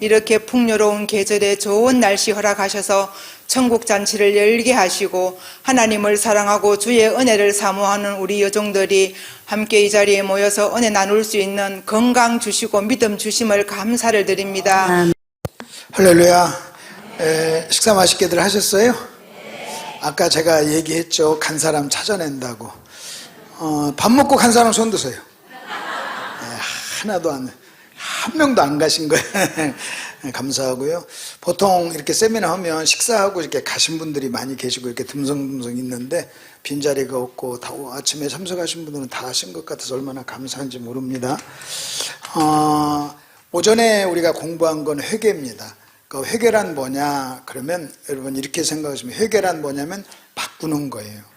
이렇게 풍요로운 계절에 좋은 날씨 허락하셔서 천국잔치를 열게 하시고 하나님을 사랑하고 주의 은혜를 사모하는 우리 여종들이 함께 이 자리에 모여서 은혜 나눌 수 있는 건강 주시고 믿음 주심을 감사를 드립니다. 할렐루야. 식사 맛있게들 하셨어요? 아까 제가 얘기했죠. 간 사람 찾아낸다고. 밥 먹고 간 사람 손 드세요. 하나도 한 명도 안 가신 거예요. 감사하고요. 보통 이렇게 세미나 하면 식사하고 이렇게 가신 분들이 많이 계시고 이렇게 듬성듬성 있는데 빈자리가 없고 다 아침에 참석하신 분들은 다 하신 것 같아서 얼마나 감사한지 모릅니다. 오전에 우리가 공부한 건 회개입니다. 그 회개란 뭐냐 그러면 여러분 이렇게 생각하시면 회개란 뭐냐면 바꾸는 거예요.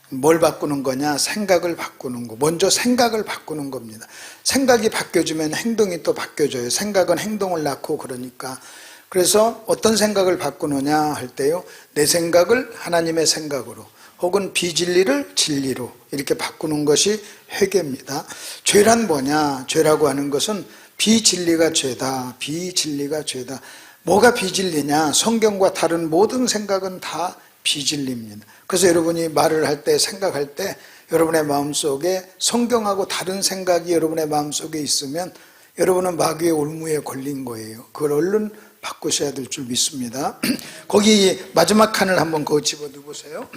뭘 바꾸는 거냐? 생각을 바꾸는 거. 먼저 생각을 바꾸는 겁니다. 생각이 바뀌어지면 행동이 또 바뀌어져요. 생각은 행동을 낳고 그러니까. 그래서 어떤 생각을 바꾸느냐 할 때요, 내 생각을 하나님의 생각으로 혹은 비진리를 진리로 이렇게 바꾸는 것이 회개입니다. 죄란 뭐냐? 죄라고 하는 것은 비진리가 죄다. 비진리가 죄다. 뭐가 비진리냐? 성경과 다른 모든 생각은 다 비진리입니다. 그래서 여러분이 말을 할 때, 생각할 때 여러분의 마음속에 성경하고 다른 생각이 여러분의 마음속에 있으면 여러분은 마귀의 올무에 걸린 거예요. 그걸 얼른 바꾸셔야 될 줄 믿습니다. 거기 마지막 칸을 한번 그거 집어넣어 보세요.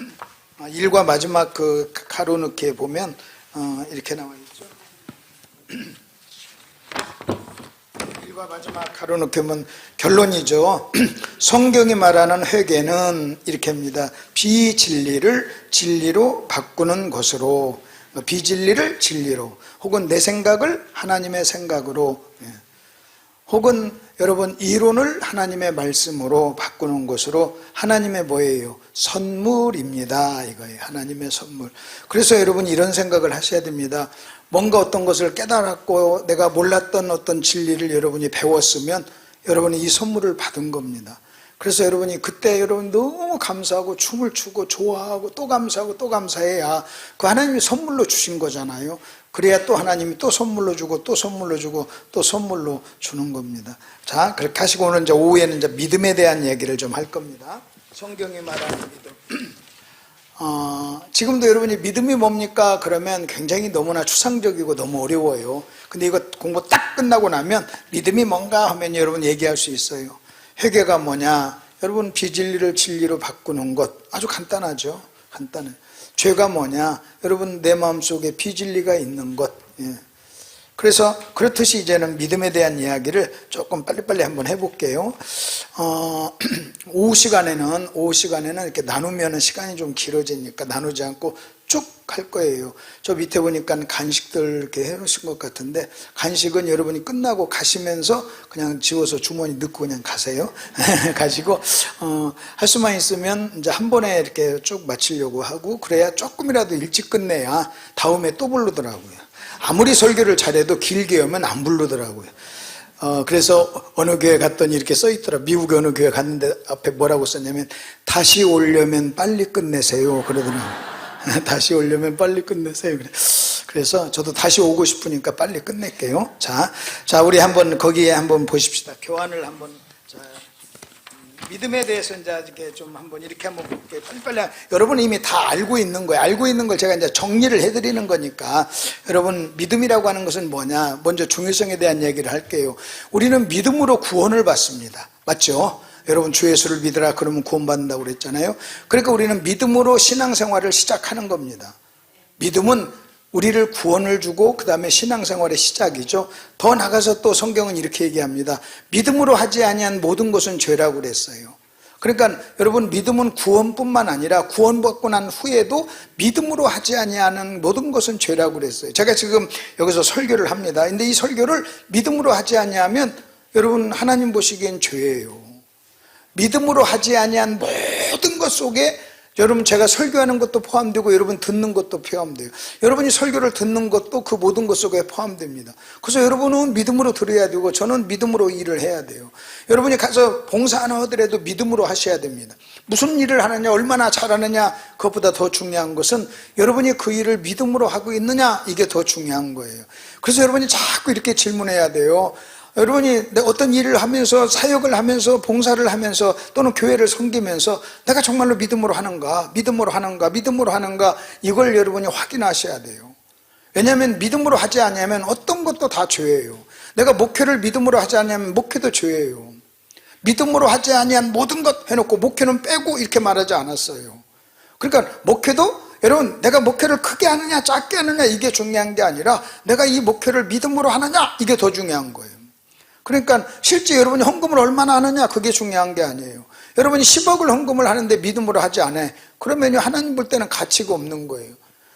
1과 마지막 그 가로넣기에 보면 이렇게 나와 있죠. 1과 마지막 가로넣기 하면 결론이죠. 성경이 말하는 회개는 이렇게 합니다. 비진리를 진리로 바꾸는 것으로, 비진리를 진리로, 혹은 내 생각을 하나님의 생각으로, 혹은 여러분 이론을 하나님의 말씀으로 바꾸는 것으로 하나님의 뭐예요? 선물입니다. 이거예요. 하나님의 선물. 그래서 여러분 이런 생각을 하셔야 됩니다. 뭔가 어떤 것을 깨달았고 내가 몰랐던 어떤 진리를 여러분이 배웠으면 여러분이 이 선물을 받은 겁니다. 그래서 여러분이 그때 여러분 너무 감사하고 춤을 추고 좋아하고 또 감사하고 또 감사해야 그 하나님이 선물로 주신 거잖아요. 그래야 또 하나님이 또 선물로 주고 또 선물로 주고 또 선물로 주는 겁니다. 자, 그렇게 하시고 오늘 이제 오후에는 이제 믿음에 대한 얘기를 좀 할 겁니다. 성경이 말하는 믿음. 지금도 여러분이 믿음이 뭡니까? 그러면 굉장히 너무나 추상적이고 너무 어려워요. 근데 이거 공부 딱 끝나고 나면 믿음이 뭔가 하면 여러분 얘기할 수 있어요. 회개가 뭐냐? 여러분 비진리를 진리로 바꾸는 것 아주 간단하죠. 간단해. 죄가 뭐냐? 여러분 내 마음속에 비진리가 있는 것. 그래서 그렇듯이 이제는 믿음에 대한 이야기를 조금 빨리빨리 한번 해볼게요. 오후 시간에는 이렇게 나누면 시간이 좀 길어지니까 나누지 않고 쭉 할 거예요. 저 밑에 보니까 간식들 이렇게 해놓으신 것 같은데 간식은 여러분이 끝나고 가시면서 그냥 지워서 주머니 넣고 그냥 가세요. 가시고 할 수만 있으면 이제 한 번에 이렇게 쭉 마치려고 하고 그래야 조금이라도 일찍 끝내야 다음에 또 부르더라고요. 아무리 설교를 잘해도 길게 하면 안 부르더라고요. 그래서 어느 교회 갔더니 이렇게 써있더라. 미국에 어느 교회 갔는데 앞에 뭐라고 썼냐면 다시 오려면 빨리 끝내세요 그러더라고요. 다시 오려면 빨리 끝내세요. 그래서 저도 다시 오고 싶으니까 빨리 끝낼게요. 자, 우리 한번 거기에 한번 보십시다. 교환을 한번. 자, 믿음에 대해서 이제 이렇게 좀 한번 이렇게 한번 볼게요. 빨리빨리. 여러분 이미 다 알고 있는 거예요. 알고 있는 걸 제가 이제 정리를 해드리는 거니까. 여러분 믿음이라고 하는 것은 뭐냐? 먼저 중요성에 대한 얘기를 할게요. 우리는 믿음으로 구원을 받습니다. 맞죠? 여러분 주 예수를 믿으라 그러면 구원받는다고 그랬잖아요. 그러니까 우리는 믿음으로 신앙생활을 시작하는 겁니다. 믿음은 우리를 구원을 주고 그 다음에 신앙생활의 시작이죠. 더 나가서 또 성경은 이렇게 얘기합니다. 믿음으로 하지 아니한 모든 것은 죄라고 그랬어요. 그러니까 여러분 믿음은 구원뿐만 아니라 구원받고 난 후에도 믿음으로 하지 아니하는 모든 것은 죄라고 그랬어요. 제가 지금 여기서 설교를 합니다. 근데 이 설교를 믿음으로 하지 아니하면 여러분 하나님 보시기엔 죄예요. 믿음으로 하지 아니한 모든 것 속에 여러분 제가 설교하는 것도 포함되고 여러분 듣는 것도 포함돼요. 여러분이 설교를 듣는 것도 그 모든 것 속에 포함됩니다. 그래서 여러분은 믿음으로 들어야 되고 저는 믿음으로 일을 해야 돼요. 여러분이 가서 봉사 하나 하더라도 믿음으로 하셔야 됩니다. 무슨 일을 하느냐 얼마나 잘하느냐 그것보다 더 중요한 것은 여러분이 그 일을 믿음으로 하고 있느냐 이게 더 중요한 거예요. 그래서 여러분이 자꾸 이렇게 질문해야 돼요. 여러분이 어떤 일을 하면서, 사역을 하면서, 봉사를 하면서, 또는 교회를 섬기면서 내가 정말로 믿음으로 하는가, 믿음으로 하는가, 믿음으로 하는가, 이걸 여러분이 확인하셔야 돼요. 왜냐하면 믿음으로 하지 않으면 어떤 것도 다 죄예요. 내가 목회를 믿음으로 하지 않으면 목회도 죄예요. 믿음으로 하지 아니한 모든 것 해놓고 목회는 빼고 이렇게 말하지 않았어요. 그러니까 목회도 여러분, 내가 목회를 크게 하느냐 작게 하느냐 이게 중요한 게 아니라 내가 이 목회를 믿음으로 하느냐 이게 더 중요한 거예요. 그러니까 실제 여러분이 헌금을 얼마나 하느냐 그게 중요한 게 아니에요. 여러분이 10억을 헌금을 하는데 믿음으로 하지 않아요. 그러면 하나님 볼 때는 가치가 없는 거예요.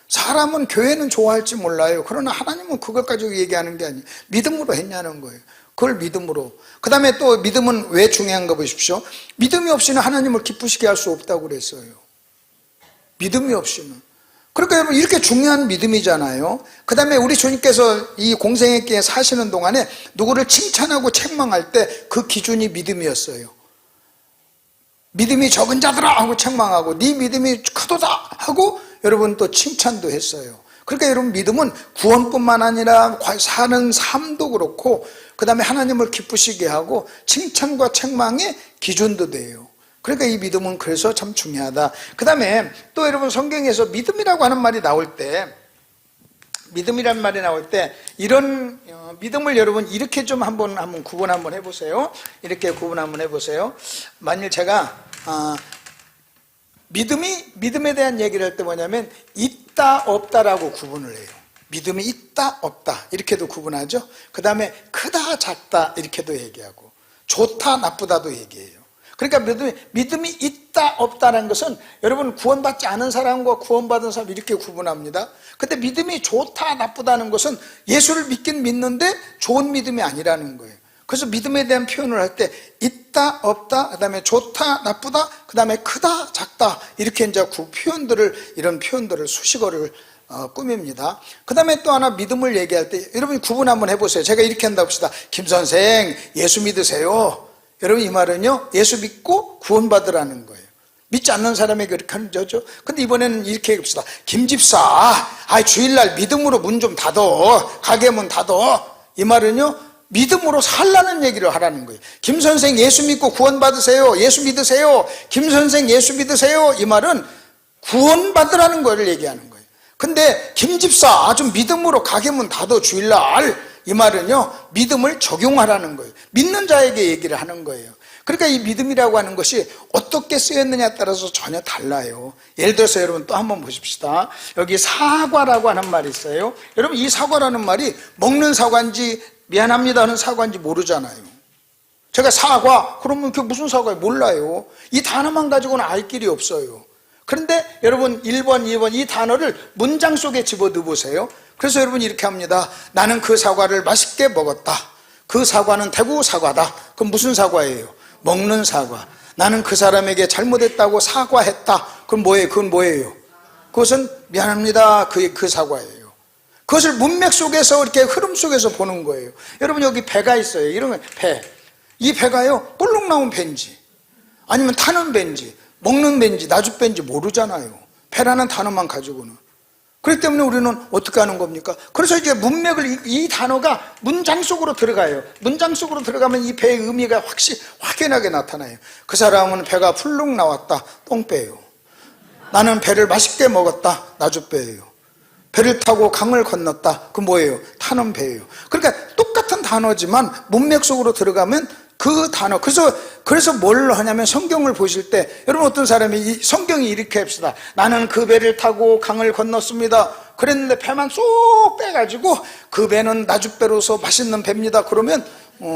사람은, 교회는 좋아할지 몰라요. 그러나 하나님은 그것 가지고 얘기하는 게 아니에요. 믿음으로 했냐는 거예요. 그걸 믿음으로. 그 다음에 또 믿음은 왜 중요한가 보십시오. 믿음이 없이는 하나님을 기쁘시게 할 수 없다고 그랬어요. 믿음이 없이는. 그러니까 여러분 이렇게 중요한 믿음이잖아요. 그 다음에 우리 주님께서 이 공생애기에 사시는 동안에 누구를 칭찬하고 책망할 때 그 기준이 믿음이었어요. 믿음이 적은 자들아 하고 책망하고, 네 믿음이 크도다 하고 여러분 또 칭찬도 했어요. 그러니까 여러분 믿음은 구원뿐만 아니라 사는 삶도 그렇고, 그 다음에 하나님을 기쁘시게 하고 칭찬과 책망의 기준도 돼요. 그러니까 이 믿음은 그래서 참 중요하다. 그 다음에 또 여러분 성경에서 믿음이라고 하는 말이 나올 때, 믿음이란 말이 나올 때 이런 믿음을 여러분 이렇게 좀 한번 구분 한번 해보세요. 이렇게 구분 한번 해보세요. 만일 제가 믿음에 대한 얘기를 할 때 뭐냐면 있다 없다라고 구분을 해요. 믿음이 있다 없다 이렇게도 구분하죠. 그 다음에 크다 작다 이렇게도 얘기하고, 좋다 나쁘다도 얘기해요. 그러니까 믿음이 있다 없다는 것은 여러분 구원받지 않은 사람과 구원받은 사람 이렇게 구분합니다. 근데 믿음이 좋다 나쁘다는 것은 예수를 믿긴 믿는데 좋은 믿음이 아니라는 거예요. 그래서 믿음에 대한 표현을 할 때 있다 없다, 그 다음에 좋다 나쁘다, 그 다음에 크다 작다 이렇게 이제 이런 표현들을 수식어를 꾸밉니다. 그 다음에 또 하나 믿음을 얘기할 때 여러분이 구분 한번 해보세요. 제가 이렇게 한다 봅시다. 김 선생 예수 믿으세요. 여러분 이 말은요 예수 믿고 구원받으라는 거예요. 믿지 않는 사람에게 그렇게 하는 거죠. 근데 이번에는 이렇게 해봅시다. 김 집사 주일날 믿음으로 문 좀 닫어, 가게 문 닫어. 이 말은요 믿음으로 살라는 얘기를 하라는 거예요. 김 선생 예수 믿고 구원받으세요. 예수 믿으세요. 김 선생 예수 믿으세요. 이 말은 구원받으라는 거를 얘기하는 거예요. 근데 김 집사 좀 믿음으로 가게 문 닫어 주일날, 이 말은요 믿음을 적용하라는 거예요. 믿는 자에게 얘기를 하는 거예요. 그러니까 이 믿음이라고 하는 것이 어떻게 쓰였느냐에 따라서 전혀 달라요. 예를 들어서 여러분 또 한번 보십시다. 여기 사과라고 하는 말이 있어요. 여러분 이 사과라는 말이 먹는 사과인지 미안합니다 하는 사과인지 모르잖아요. 제가 사과 그러면 그게 무슨 사과예요? 몰라요. 이 단어만 가지고는 알 길이 없어요. 그런데 여러분 1번 2번 이 단어를 문장 속에 집어넣어 보세요. 그래서 여러분 이렇게 합니다. 나는 그 사과를 맛있게 먹었다. 그 사과는 대구 사과다. 그럼 무슨 사과예요? 먹는 사과. 나는 그 사람에게 잘못했다고 사과했다. 그럼 뭐예요? 그건 뭐예요? 그것은 미안합니다. 그 사과예요. 그것을 문맥 속에서 이렇게 흐름 속에서 보는 거예요. 여러분 여기 배가 있어요. 이러면 배. 이 배가요 볼록 나온 배인지 아니면 타는 배인지 먹는 배인지 나주 배인지 모르잖아요. 배라는 단어만 가지고는. 그렇기 때문에 우리는 어떻게 하는 겁니까? 그래서 이제 문맥을, 이 단어가 문장 속으로 들어가요. 문장 속으로 들어가면 이 배의 의미가 확연하게 나타나요. 그 사람은 배가 풀룩 나왔다. 똥배예요. 나는 배를 맛있게 먹었다. 나주배예요. 배를 타고 강을 건넜다. 그 뭐예요? 타는 배예요. 그러니까 똑같은 단어지만 문맥 속으로 들어가면 그 단어. 그래서 뭘 하냐면 성경을 보실 때 여러분 어떤 사람이 성경이 이렇게 합시다. 나는 그 배를 타고 강을 건넜습니다. 그랬는데 배만 쏙 빼가지고 그 배는 나주배로서 맛있는 배입니다. 그러면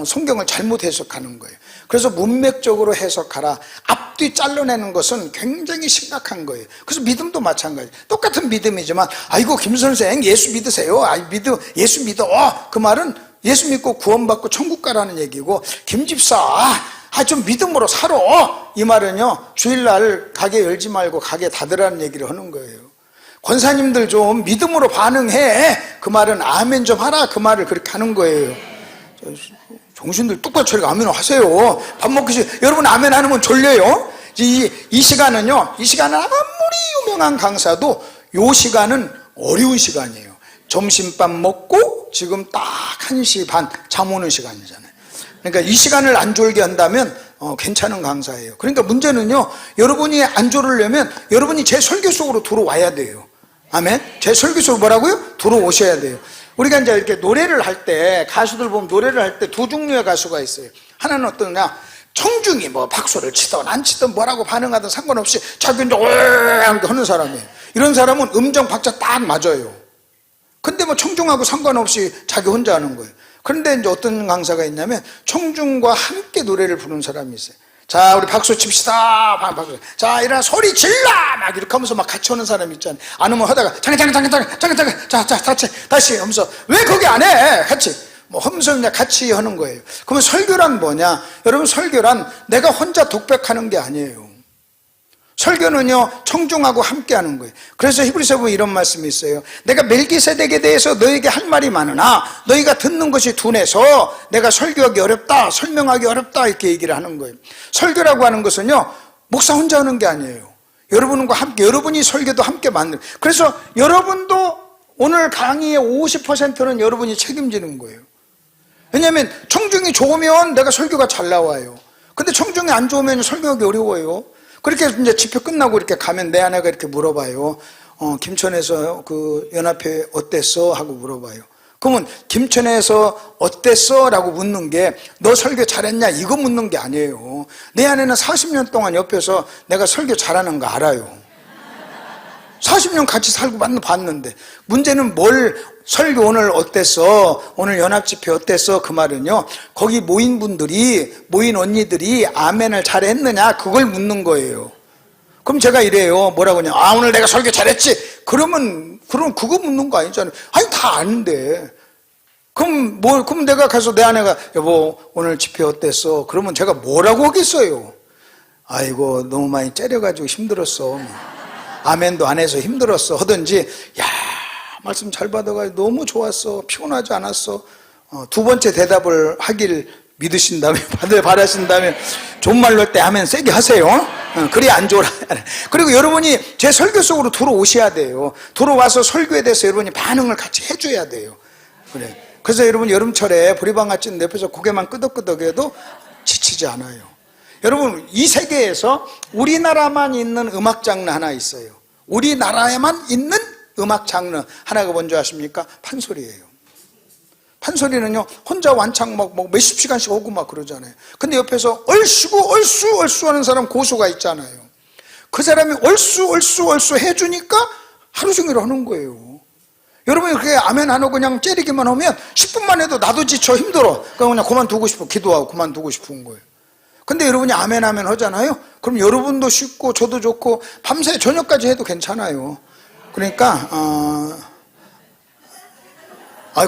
성경을 잘못 해석하는 거예요. 그래서 문맥적으로 해석하라. 앞뒤 잘라내는 것은 굉장히 심각한 거예요. 그래서 믿음도 마찬가지. 똑같은 믿음이지만 아이고 김 선생 예수 믿으세요. 예수 믿어. 그 말은 예수 믿고 구원받고 천국 가라는 얘기고, 김 집사 좀 믿음으로 살아. 이 말은요 주일날 가게 열지 말고 가게 닫으라는 얘기를 하는 거예요. 권사님들 좀 믿음으로 반응해. 그 말은 아멘 좀 하라. 그 말을 그렇게 하는 거예요. 정신들 똑같이 저렇게 아멘 하세요. 밥 먹기 전에 여러분 아멘 하는 건 졸려요. 이 시간은 아무리 유명한 강사도 이 시간은 어려운 시간이에요. 점심밥 먹고 지금 딱 1시 반 잠 오는 시간이잖아요. 그러니까 이 시간을 안졸게 한다면 괜찮은 강사예요. 그러니까 문제는요, 여러분이 안졸으려면 여러분이 제 설교 속으로 들어와야 돼요. 아멘. 제 설교 속으로 뭐라고요? 들어오셔야 돼요. 우리가 이제 이렇게 노래를 할 때, 가수들 보면 노래를 할 때 두 종류의 가수가 있어요. 하나는 어떠냐, 청중이 뭐 박수를 치든 안 치든 뭐라고 반응하든 상관없이 자기 이제 이렇게 하는 사람이에요. 이런 사람은 음정 박자 딱 맞아요. 근데 뭐 청중하고 상관없이 자기 혼자 하는 거예요. 그런데 이제 어떤 강사가 있냐면 청중과 함께 노래를 부르는 사람이 있어요. 자, 우리 박수 칩시다. 박수. 자, 일어나 소리 질러! 막 이렇게 하면서 막 같이 하는 사람 있잖아요. 안 하면 하다가 잠깐 다시 하면서 왜 거기 안 해? 같이 뭐 하면서 그냥 같이 하는 거예요. 그러면 설교란 뭐냐? 여러분, 설교란 내가 혼자 독백하는 게 아니에요. 설교는요, 청중하고 함께 하는 거예요. 그래서 히브리서 보면 이런 말씀이 있어요. 내가 멜기세덱에 대해서 너에게 할 말이 많으나 너희가 듣는 것이 둔해서 내가 설교하기 어렵다, 설명하기 어렵다, 이렇게 얘기를 하는 거예요. 설교라고 하는 것은요, 목사 혼자 하는 게 아니에요. 여러분과 함께, 여러분이 설교도 함께 만들. 그래서 여러분도 오늘 강의의 50%는 여러분이 책임지는 거예요. 왜냐하면 청중이 좋으면 내가 설교가 잘 나와요. 근데 청중이 안 좋으면 설교하기 어려워요. 그렇게 이제 집회 끝나고 이렇게 가면 내 아내가 이렇게 물어봐요. 김천에서 그 연합회 어땠어? 하고 물어봐요. 그러면 김천에서 어땠어? 라고 묻는 게 너 설교 잘했냐? 이거 묻는 게 아니에요. 내 아내는 40년 동안 옆에서 내가 설교 잘하는 거 알아요. 40년 같이 살고 봤는데 문제는 뭘 설교 오늘 어땠어? 오늘 연합집회 어땠어? 그 말은요, 거기 모인 분들이, 모인 언니들이 아멘을 잘했느냐? 그걸 묻는 거예요. 그럼 제가 이래요. 뭐라고 하냐? 아, 오늘 내가 설교 잘했지? 그럼 그거 묻는 거 아니잖아요. 아니, 다 아는데. 그럼 내가 가서 내 아내가, 여보, 오늘 집회 어땠어? 그러면 제가 뭐라고 하겠어요? 아이고, 너무 많이 째려가지고 힘들었어. 아멘도 안 해서 힘들었어. 하든지, 야, 말씀 잘 받아가지고 너무 좋았어. 피곤하지 않았어. 두 번째 대답을 하길 믿으신다면, 바라신다면, 좋은 말로 할 때 아멘 세게 하세요. 그리 안 좋으라. 그리고 여러분이 제 설교 속으로 들어오셔야 돼요. 들어와서 설교에 대해서 여러분이 반응을 같이 해줘야 돼요. 그래. 그래서 여러분 여름철에 보리방아찌 옆에서 고개만 끄덕끄덕해도 지치지 않아요. 여러분, 이 세계에서 우리나라만 있는 음악 장르 하나 있어요. 우리나라에만 있는 음악 장르 하나가 뭔지 아십니까? 판소리예요. 판소리는요, 혼자 완창 막 몇십 시간씩 오고 막 그러잖아요. 근데 옆에서 얼쑤 하는 사람 고수가 있잖아요. 그 사람이 얼쑤 해주니까 하루 종일 하는 거예요. 여러분이 그렇게 아멘 안 하고 그냥 째리기만 하면 10분만 해도 나도 지쳐 힘들어. 그냥 그만두고 싶어. 기도하고 그만두고 싶은 거예요. 근데 여러분이 아멘 하잖아요. 그럼 여러분도 쉽고 저도 좋고 밤새 저녁까지 해도 괜찮아요. 그러니까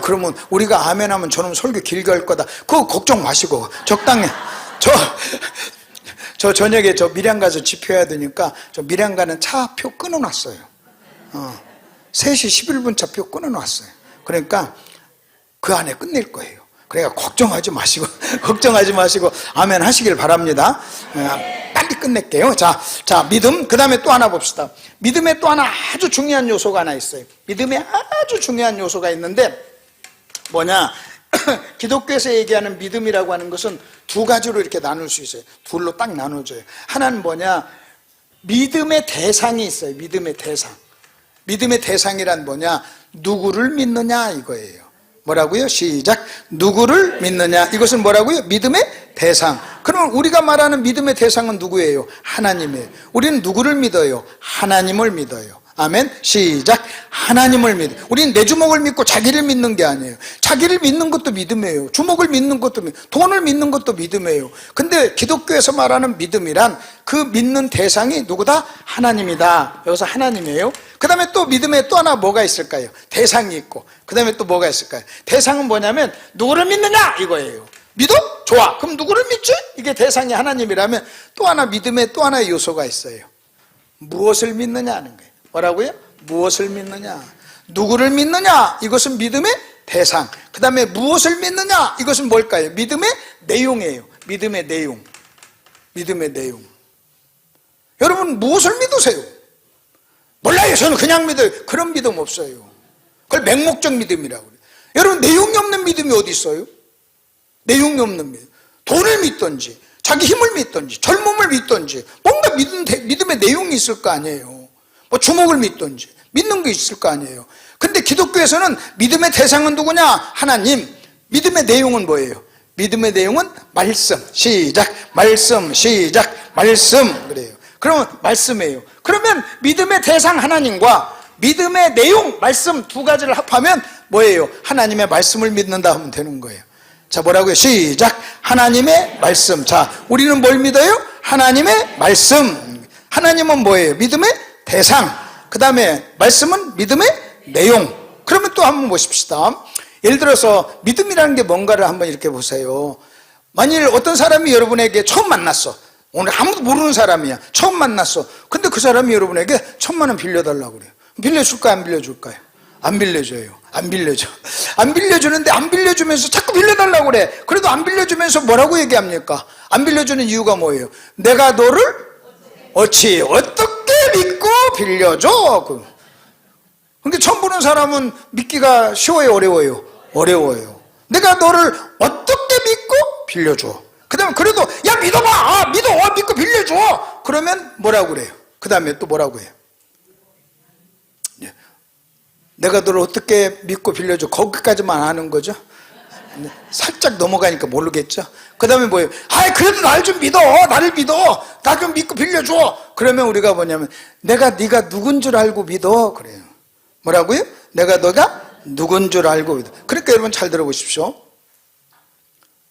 그러면 우리가 아멘 하면 저놈 설교 길게 할 거다. 그거 걱정 마시고 적당히. 저 저녁에 저 밀양 가서 집회해야 되니까 저 밀양 가는 차표 끊어놨어요. 3시 11분 차표 끊어놨어요. 그러니까 그 안에 끝낼 거예요. 그러니까 걱정하지 마시고 아멘 하시길 바랍니다. 빨리 끝낼게요. 자, 믿음. 그 다음에 또 하나 봅시다. 믿음에 또 하나 아주 중요한 요소가 하나 있어요. 믿음에 아주 중요한 요소가 있는데 뭐냐? 기독교에서 얘기하는 믿음이라고 하는 것은 두 가지로 이렇게 나눌 수 있어요. 둘로 딱 나눠져요. 하나는 뭐냐? 믿음의 대상이 있어요. 믿음의 대상. 믿음의 대상이란 뭐냐? 누구를 믿느냐 이거예요. 뭐라고요? 시작. 누구를 믿느냐. 이것은 뭐라고요? 믿음의 대상. 그럼 우리가 말하는 믿음의 대상은 누구예요? 하나님이에요. 우리는 누구를 믿어요? 하나님을 믿어요. 아멘. 시작. 하나님을 믿어. 우리는 내 주먹을 믿고 자기를 믿는 게 아니에요. 자기를 믿는 것도 믿음이에요. 주먹을 믿는 것도 돈을 믿는 것도 믿음이에요. 근데 기독교에서 말하는 믿음이란 그 믿는 대상이 누구다? 하나님이다. 여기서 하나님이에요. 그 다음에 또 믿음에 또 하나 뭐가 있을까요? 대상이 있고 그 다음에 또 뭐가 있을까요? 대상은 뭐냐면 누구를 믿느냐 이거예요. 믿어? 좋아. 그럼 누구를 믿지? 이게 대상이 하나님이라면 또 하나 믿음에 또 하나의 요소가 있어요. 무엇을 믿느냐 하는 거예요. 뭐라고요? 무엇을 믿느냐. 누구를 믿느냐. 이것은 믿음의 대상. 그 다음에 무엇을 믿느냐. 이것은 뭘까요? 믿음의 내용이에요. 믿음의 내용. 믿음의 내용. 여러분 무엇을 믿으세요? 몰라요. 저는 그냥 믿어요. 그런 믿음 없어요. 그걸 맹목적 믿음이라고 그래요. 여러분, 내용이 없는 믿음이 어디 있어요? 내용이 없는 믿음. 돈을 믿든지 자기 힘을 믿든지 젊음을 믿든지 뭔가 믿음의 내용이 있을 거 아니에요. 뭐 주목을 믿든지 믿는 게 있을 거 아니에요. 근데 기독교에서는 믿음의 대상은 누구냐? 하나님. 믿음의 내용은 뭐예요? 믿음의 내용은 말씀. 시작. 말씀. 시작. 말씀. 그래요. 그러면 말씀이에요. 그러면 믿음의 대상 하나님과 믿음의 내용 말씀 두 가지를 합하면 뭐예요? 하나님의 말씀을 믿는다 하면 되는 거예요. 자, 뭐라고요? 시작. 하나님의 말씀. 자, 우리는 뭘 믿어요? 하나님의 말씀. 하나님은 뭐예요? 믿음의 대상. 그 다음에 말씀은 믿음의 내용. 그러면 또 한번 보십시다. 예를 들어서 믿음이라는 게 뭔가를 한번 이렇게 보세요. 만일 어떤 사람이 여러분에게 처음 만났어. 오늘 아무도 모르는 사람이야. 처음 만났어. 근데 그 사람이 여러분에게 1,000만 원 빌려달라고 그래요. 빌려줄까요? 안 빌려줄까요? 안 빌려줘요. 안 빌려줘. 안 빌려주는데 안 빌려주면서 자꾸 빌려달라고 그래. 그래도 안 빌려주면서 뭐라고 얘기합니까? 안 빌려주는 이유가 뭐예요? 내가 너를 어떻게 믿고 빌려줘? 그러니까 처음 보는 사람은 믿기가 쉬워요? 어려워요? 어려워요. 내가 너를 어떻게 믿고 빌려줘? 그 다음에 그래도 야 믿어봐. 믿고 빌려줘. 그러면 뭐라고 그래요? 그 다음에 또 뭐라고 해요? 내가 너를 어떻게 믿고 빌려줘? 거기까지만 아는 거죠. 살짝 넘어가니까 모르겠죠. 그 다음에 뭐예요? 그래도 날 좀 믿어. 나를 믿어. 나 좀 믿고 빌려줘. 그러면 우리가 뭐냐면 네가 누군 줄 알고 믿어. 그래요. 뭐라고요? 너가 누군 줄 알고 믿어. 그러니까 여러분 잘 들어보십시오.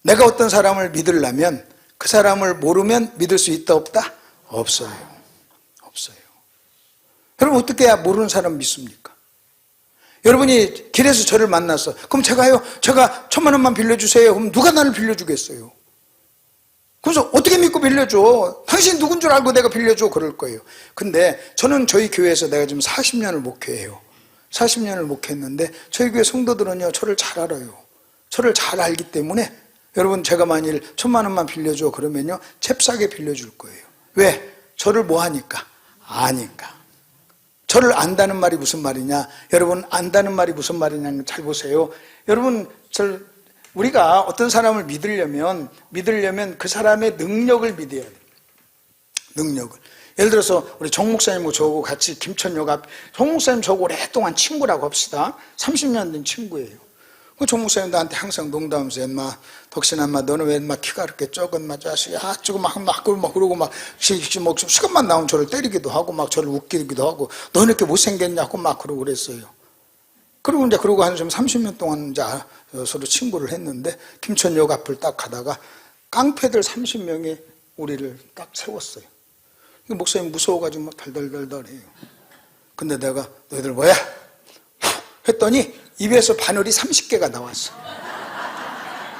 내가 어떤 사람을 믿으려면 그 사람을 모르면 믿을 수 있다 없다? 없어요. 없어요. 여러분 어떻게 해야 모르는 사람 믿습니까? 여러분이 길에서 저를 만났어. 그럼 제가 1,000만 원만 빌려주세요. 그럼 누가 나를 빌려주겠어요? 그래서 어떻게 믿고 빌려줘? 당신 누군 줄 알고 내가 빌려줘? 그럴 거예요. 근데 저는 저희 교회에서 내가 지금 40년을 목회해요. 40년을 목회했는데 저희 교회 성도들은요 저를 잘 알아요. 저를 잘 알기 때문에 여러분 제가 만일 1,000만 원만 빌려줘 그러면요 잽싸게 빌려줄 거예요. 왜? 저를 뭐 하니까? 아니까. 저를 안다는 말이 무슨 말이냐? 여러분 안다는 말이 무슨 말이냐는 잘 보세요. 여러분 우리가 어떤 사람을 믿으려면 그 사람의 능력을 믿어야 돼요. 능력을. 예를 들어서 우리 정 목사님하고 저하고 같이 김천역 앞 정 목사님 저하고 오랫동안 친구라고 합시다. 30년 된 친구예요. 그 정 목사님 나한테 항상 농담하면서 덕신아 너는 왜 키가 그렇게 적은 자식이야 저거 막 그러고 막 시간만 나오면 저를 때리기도 하고 막 저를 웃기기도 하고 너는 이렇게 못생겼냐고 막 그러고 그랬어요. 그리고 이제 그러고 한 30년 동안 이제 서로 친구를 했는데 김천역 앞을 딱 가다가 깡패들 30명이 우리를 딱 세웠어요. 목사님 무서워가지고 막 달달달달해요. 근데 내가 너희들 뭐야? 했더니 입에서 바늘이 30개가 나왔어.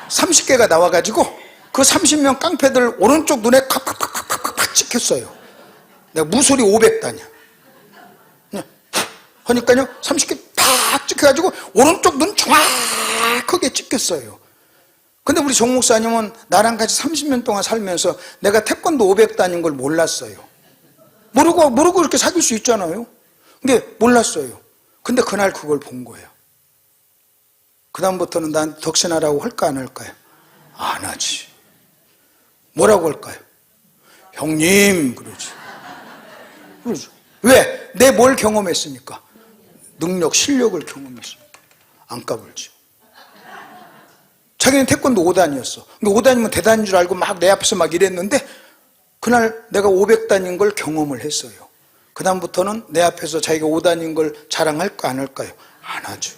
30개가 나와가지고 그 30명 깡패들 오른쪽 눈에 칵칵칵칵칵 찍혔어요. 내가 무소리 500단이야. 하니까요 30개 팍 찍혀가지고 오른쪽 눈 정확하게 찍혔어요. 근데 우리 정 목사님은 나랑 같이 30년 동안 살면서 내가 태권도 500단인 걸 몰랐어요. 모르고 이렇게 사귈 수 있잖아요. 근데 몰랐어요. 근데 그날 그걸 본 거예요. 그 다음부터는 난 덕신하라고 할까 안 할까요? 안 하지. 뭐라고 할까요? 형님 그러지. 왜? 내 뭘 경험했으니까? 능력, 실력을 경험했으니까. 안 까불지. 자기는 태권도 5단이었어. 5단이면 대단인 줄 알고 막 내 앞에서 막 이랬는데 그날 내가 500단인 걸 경험을 했어요. 그 다음부터는 내 앞에서 자기가 5단인 걸 자랑할까 안 할까요? 안 하죠.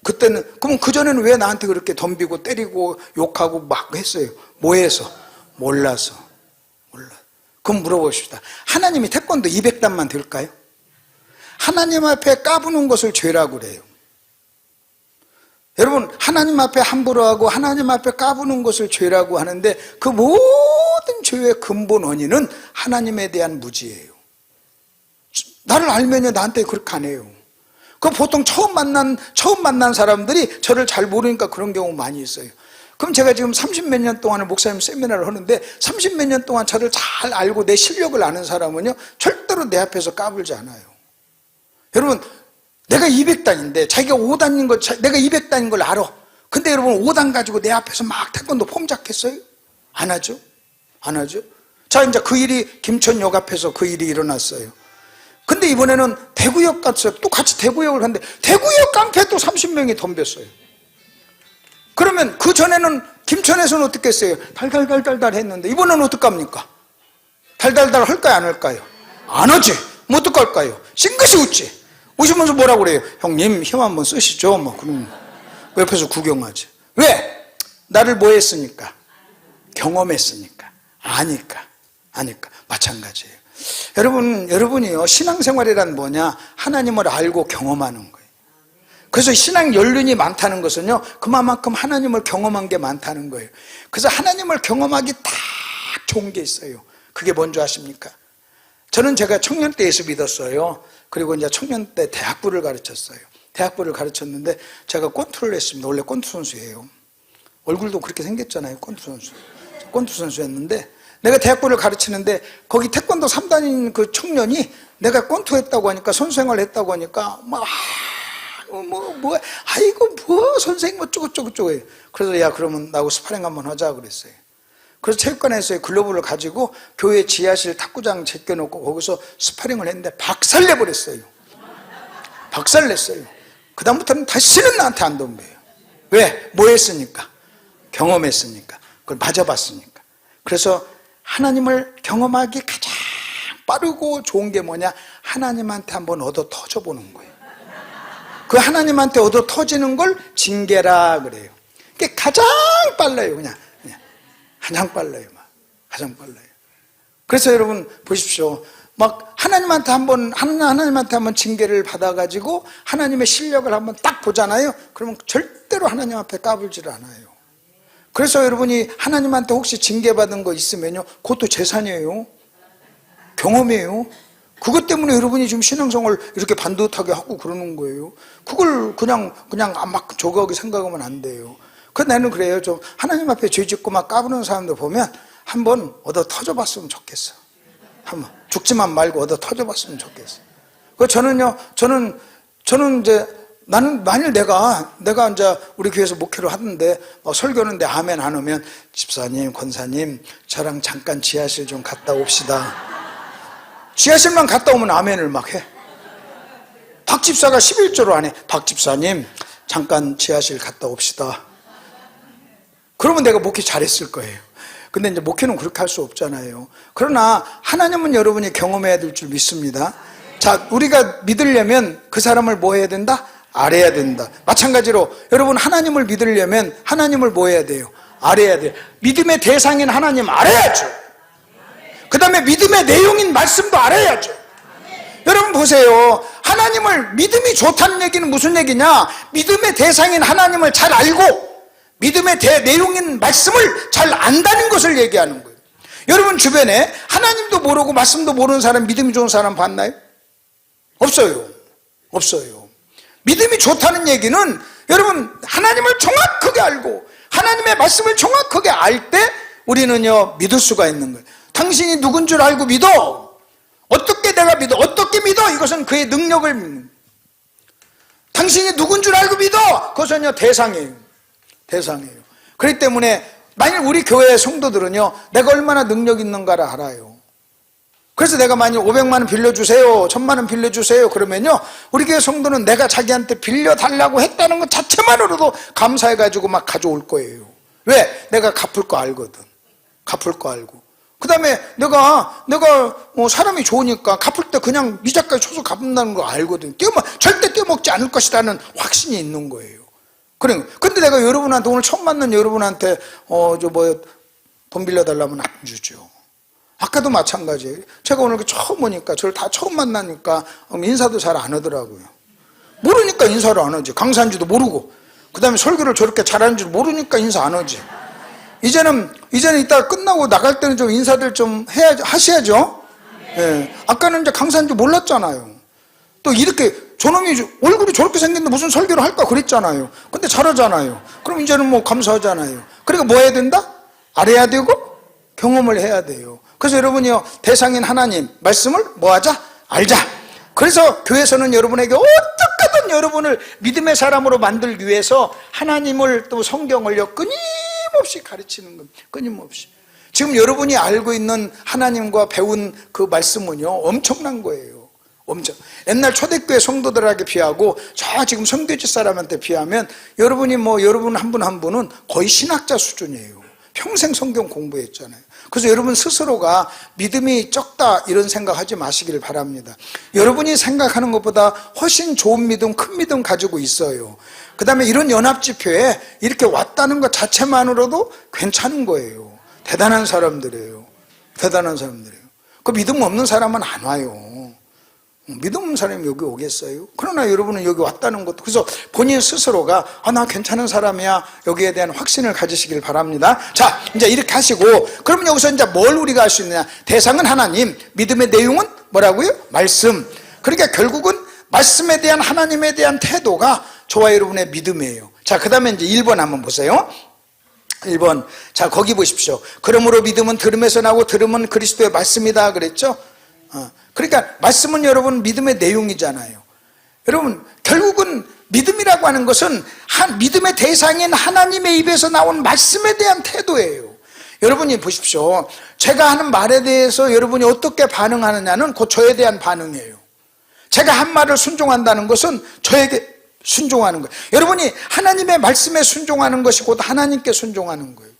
그때는 그럼 그전에는 왜 나한테 그렇게 덤비고 때리고 욕하고 막 했어요? 뭐해서? 몰라서. 그럼 물어봅시다. 하나님이 태권도 200단만 될까요? 하나님 앞에 까부는 것을 죄라고 그래요. 여러분 하나님 앞에 함부로 하고 하나님 앞에 까부는 것을 죄라고 하는데 그 모든 죄의 근본 원인은 하나님에 대한 무지예요. 나를 알면요 나한테 그렇게 안 해요. 그 보통 처음 만난 사람들이 저를 잘 모르니까 그런 경우 많이 있어요. 그럼 제가 지금 30몇 년 동안을 목사님 세미나를 하는데 30몇 년 동안 저를 잘 알고 내 실력을 아는 사람은요 절대로 내 앞에서 까불지 않아요. 여러분 내가 200단인데 자기가 5단인 걸, 내가 200단인 걸 알아. 근데 여러분 5단 가지고 내 앞에서 막 태권도 폼 잡겠어요? 안 하죠? 안 하죠? 자, 이제 그 일이 김천역 앞에서 그 일이 일어났어요. 근데 이번에는 대구역 갔어요. 또 같이 대구역을 하는데 대구역 깡패 또 30명이 덤볐어요. 그러면 그 전에는 김천에서는 어떻게 했어요? 달달달달달 했는데 이번에는 어떡합니까? 달달달 할까요? 안 할까요? 안 하지. 뭐 어떡할까요? 싱긋이 웃지. 웃으면서 뭐라고 그래요? 형님 힘 한번 쓰시죠. 뭐 그럼 옆에서 구경하지. 왜? 나를 뭐 했으니까? 경험했으니까. 아니까. 마찬가지예요. 여러분이요, 신앙생활이란 뭐냐? 하나님을 알고 경험하는 거예요. 그래서 신앙 연륜이 많다는 것은요, 그만큼 하나님을 경험한 게 많다는 거예요. 그래서 하나님을 경험하기 딱 좋은 게 있어요. 그게 뭔지 아십니까? 저는 제가 청년 때 예수 믿었어요. 그리고 이제 청년 때 대학부를 가르쳤어요. 대학부를 가르쳤는데 제가 권투를 했습니다. 원래 권투 선수예요. 얼굴도 그렇게 생겼잖아요. 권투 선수였는데 내가 대학부를 가르치는데 거기 태권도 3단인 그 청년이 내가 권투 했다고 하니까, 선수생활 했다고 하니까 선생님 어쩌고저쩌고 해요. 그래서 야, 그러면 나하고 스파링 한번 하자 그랬어요. 그래서 체육관에서 글러브를 가지고 교회 지하실 탁구장 제껴놓고 거기서 스파링을 했는데 박살내버렸어요. 박살냈어요. 그 다음부터는 다시는 나한테 안 덤벼요. 왜? 뭐 했으니까? 경험했으니까. 그걸 맞아봤으니까. 그래서 하나님을 경험하기 가장 빠르고 좋은 게 뭐냐? 하나님한테 한번 얻어 터져보는 거예요. 그 하나님한테 얻어 터지는 걸 징계라 그래요. 그게 가장 빨라요. 그냥 가장 빨라요. 가장 빨라요. 그래서 여러분 보십시오. 막 하나님한테 한번 징계를 받아가지고 하나님의 실력을 한번 딱 보잖아요. 그러면 절대로 하나님 앞에 까불질 않아요. 그래서 여러분이 하나님한테 혹시 징계받은 거 있으면요, 그것도 재산이에요. 경험이에요. 그것 때문에 여러분이 지금 신앙생활 이렇게 반듯하게 하고 그러는 거예요. 그걸 그냥 막 저거하게 생각하면 안 돼요. 그래서 나는 그래요. 좀 하나님 앞에 죄 짓고 막 까부는 사람들 보면 한번 얻어 터져봤으면 좋겠어. 한번 죽지만 말고 얻어 터져봤으면 좋겠어. 그 저는 이제 나는 만일 내가 이제 우리 교회에서 목회를 하는데 설교하는데 아멘 안 오면 집사님, 권사님, 저랑 잠깐 지하실 좀 갔다 옵시다. 지하실만 갔다 오면 아멘을 막 해. 박 집사가 11조로 안 해. 박 집사님, 잠깐 지하실 갔다 옵시다. 그러면 내가 목회 잘했을 거예요. 근데 이제 목회는 그렇게 할 수 없잖아요. 그러나 하나님은 여러분이 경험해야 될 줄 믿습니다. 자, 우리가 믿으려면 그 사람을 뭐 해야 된다? 알아야 된다. 마찬가지로 여러분 하나님을 믿으려면 하나님을 뭐 해야 돼요? 알아야 돼요. 믿음의 대상인 하나님 알아야죠. 그 다음에 믿음의 내용인 말씀도 알아야죠. 여러분 보세요. 하나님을 믿음이 좋다는 얘기는 무슨 얘기냐? 믿음의 대상인 하나님을 잘 알고 믿음의 내용인 말씀을 잘 안다는 것을 얘기하는 거예요. 여러분 주변에 하나님도 모르고 말씀도 모르는 사람, 믿음이 좋은 사람 봤나요? 없어요. 믿음이 좋다는 얘기는 여러분 하나님을 정확하게 알고 하나님의 말씀을 정확하게 알 때 우리는요 믿을 수가 있는 거예요. 당신이 누군 줄 알고 믿어. 어떻게 내가 믿어? 어떻게 믿어? 이것은 그의 능력을 믿는 거예요. 당신이 누군 줄 알고 믿어. 그것은요 대상이에요. 그렇기 때문에 만일 우리 교회의 성도들은요 내가 얼마나 능력 있는가를 알아요. 그래서 내가 만일 500만 원 빌려주세요, 1000만 원 빌려주세요 그러면요 우리 교회 성도는 내가 자기한테 빌려달라고 했다는 것 자체만으로도 감사해가지고 막 가져올 거예요. 왜? 내가 갚을 거 알거든. 그 다음에 내가 뭐 사람이 좋으니까 갚을 때 그냥 이자까지 쳐서 갚는다는 거 알거든. 절대 떼먹지 않을 것이라는 확신이 있는 거예요. 그래. 근데 내가 여러분한테 오늘 처음 만난 여러분한테 돈 빌려달라면 안 주죠. 아까도 마찬가지예요. 제가 오늘 처음 오니까 저를 다 처음 만나니까 인사도 잘 안 하더라고요. 모르니까 인사를 안 하지. 강사인지도 모르고 그 다음에 설교를 저렇게 잘하는 줄 모르니까 인사 안 하지. 이제는 이따 끝나고 나갈 때는 좀 인사들 좀 하셔야죠. 예. 아까는 이제 강사인지 몰랐잖아요. 또 이렇게 저놈이 얼굴이 저렇게 생겼는데 무슨 설교를 할까 그랬잖아요. 근데 잘하잖아요. 그럼 이제는 뭐 감사하잖아요. 그러니까 뭐 해야 된다? 알아야 되고 경험을 해야 돼요. 그래서 여러분이요 대상인 하나님 말씀을 뭐 하자? 알자. 그래서 교회에서는 여러분에게 어떻게든 여러분을 믿음의 사람으로 만들기 위해서 하나님을 또 성경을요 끊임없이 가르치는 겁니다. 끊임없이. 지금 여러분이 알고 있는 하나님과 배운 그 말씀은요 엄청난 거예요. 엄청. 옛날 초대교회 성도들에게 비하고 저 지금 선교지 사람한테 비하면 여러분이 뭐 여러분 한 분 한 분은 거의 신학자 수준이에요. 평생 성경 공부했잖아요. 그래서 여러분 스스로가 믿음이 적다 이런 생각하지 마시길 바랍니다. 여러분이 생각하는 것보다 훨씬 좋은 믿음, 큰 믿음 가지고 있어요. 그 다음에 이런 연합집회에 이렇게 왔다는 것 자체만으로도 괜찮은 거예요. 대단한 사람들이에요. 대단한 사람들이에요. 그 믿음 없는 사람은 안 와요. 믿음 없는 사람이 여기 오겠어요? 그러나 여러분은 여기 왔다는 것도, 그래서 본인 스스로가 나 괜찮은 사람이야, 여기에 대한 확신을 가지시길 바랍니다. 자, 이제 이렇게 하시고, 그러면 여기서 이제 뭘 우리가 할 수 있느냐? 대상은 하나님, 믿음의 내용은 뭐라고요? 말씀. 그러니까 결국은 말씀에 대한 하나님에 대한 태도가 저와 여러분의 믿음이에요. 자, 그 다음에 이제 1번 한번 보세요. 1번. 자, 거기 보십시오. 그러므로 믿음은 들음에서 나고 들음은 그리스도의 말씀이다 그랬죠? 그러니까 말씀은 여러분 믿음의 내용이잖아요. 여러분 결국은 믿음이라고 하는 것은 믿음의 대상인 하나님의 입에서 나온 말씀에 대한 태도예요. 여러분이 보십시오. 제가 하는 말에 대해서 여러분이 어떻게 반응하느냐는 곧 저에 대한 반응이에요. 제가 한 말을 순종한다는 것은 저에게 순종하는 거예요. 여러분이 하나님의 말씀에 순종하는 것이 곧 하나님께 순종하는 거예요.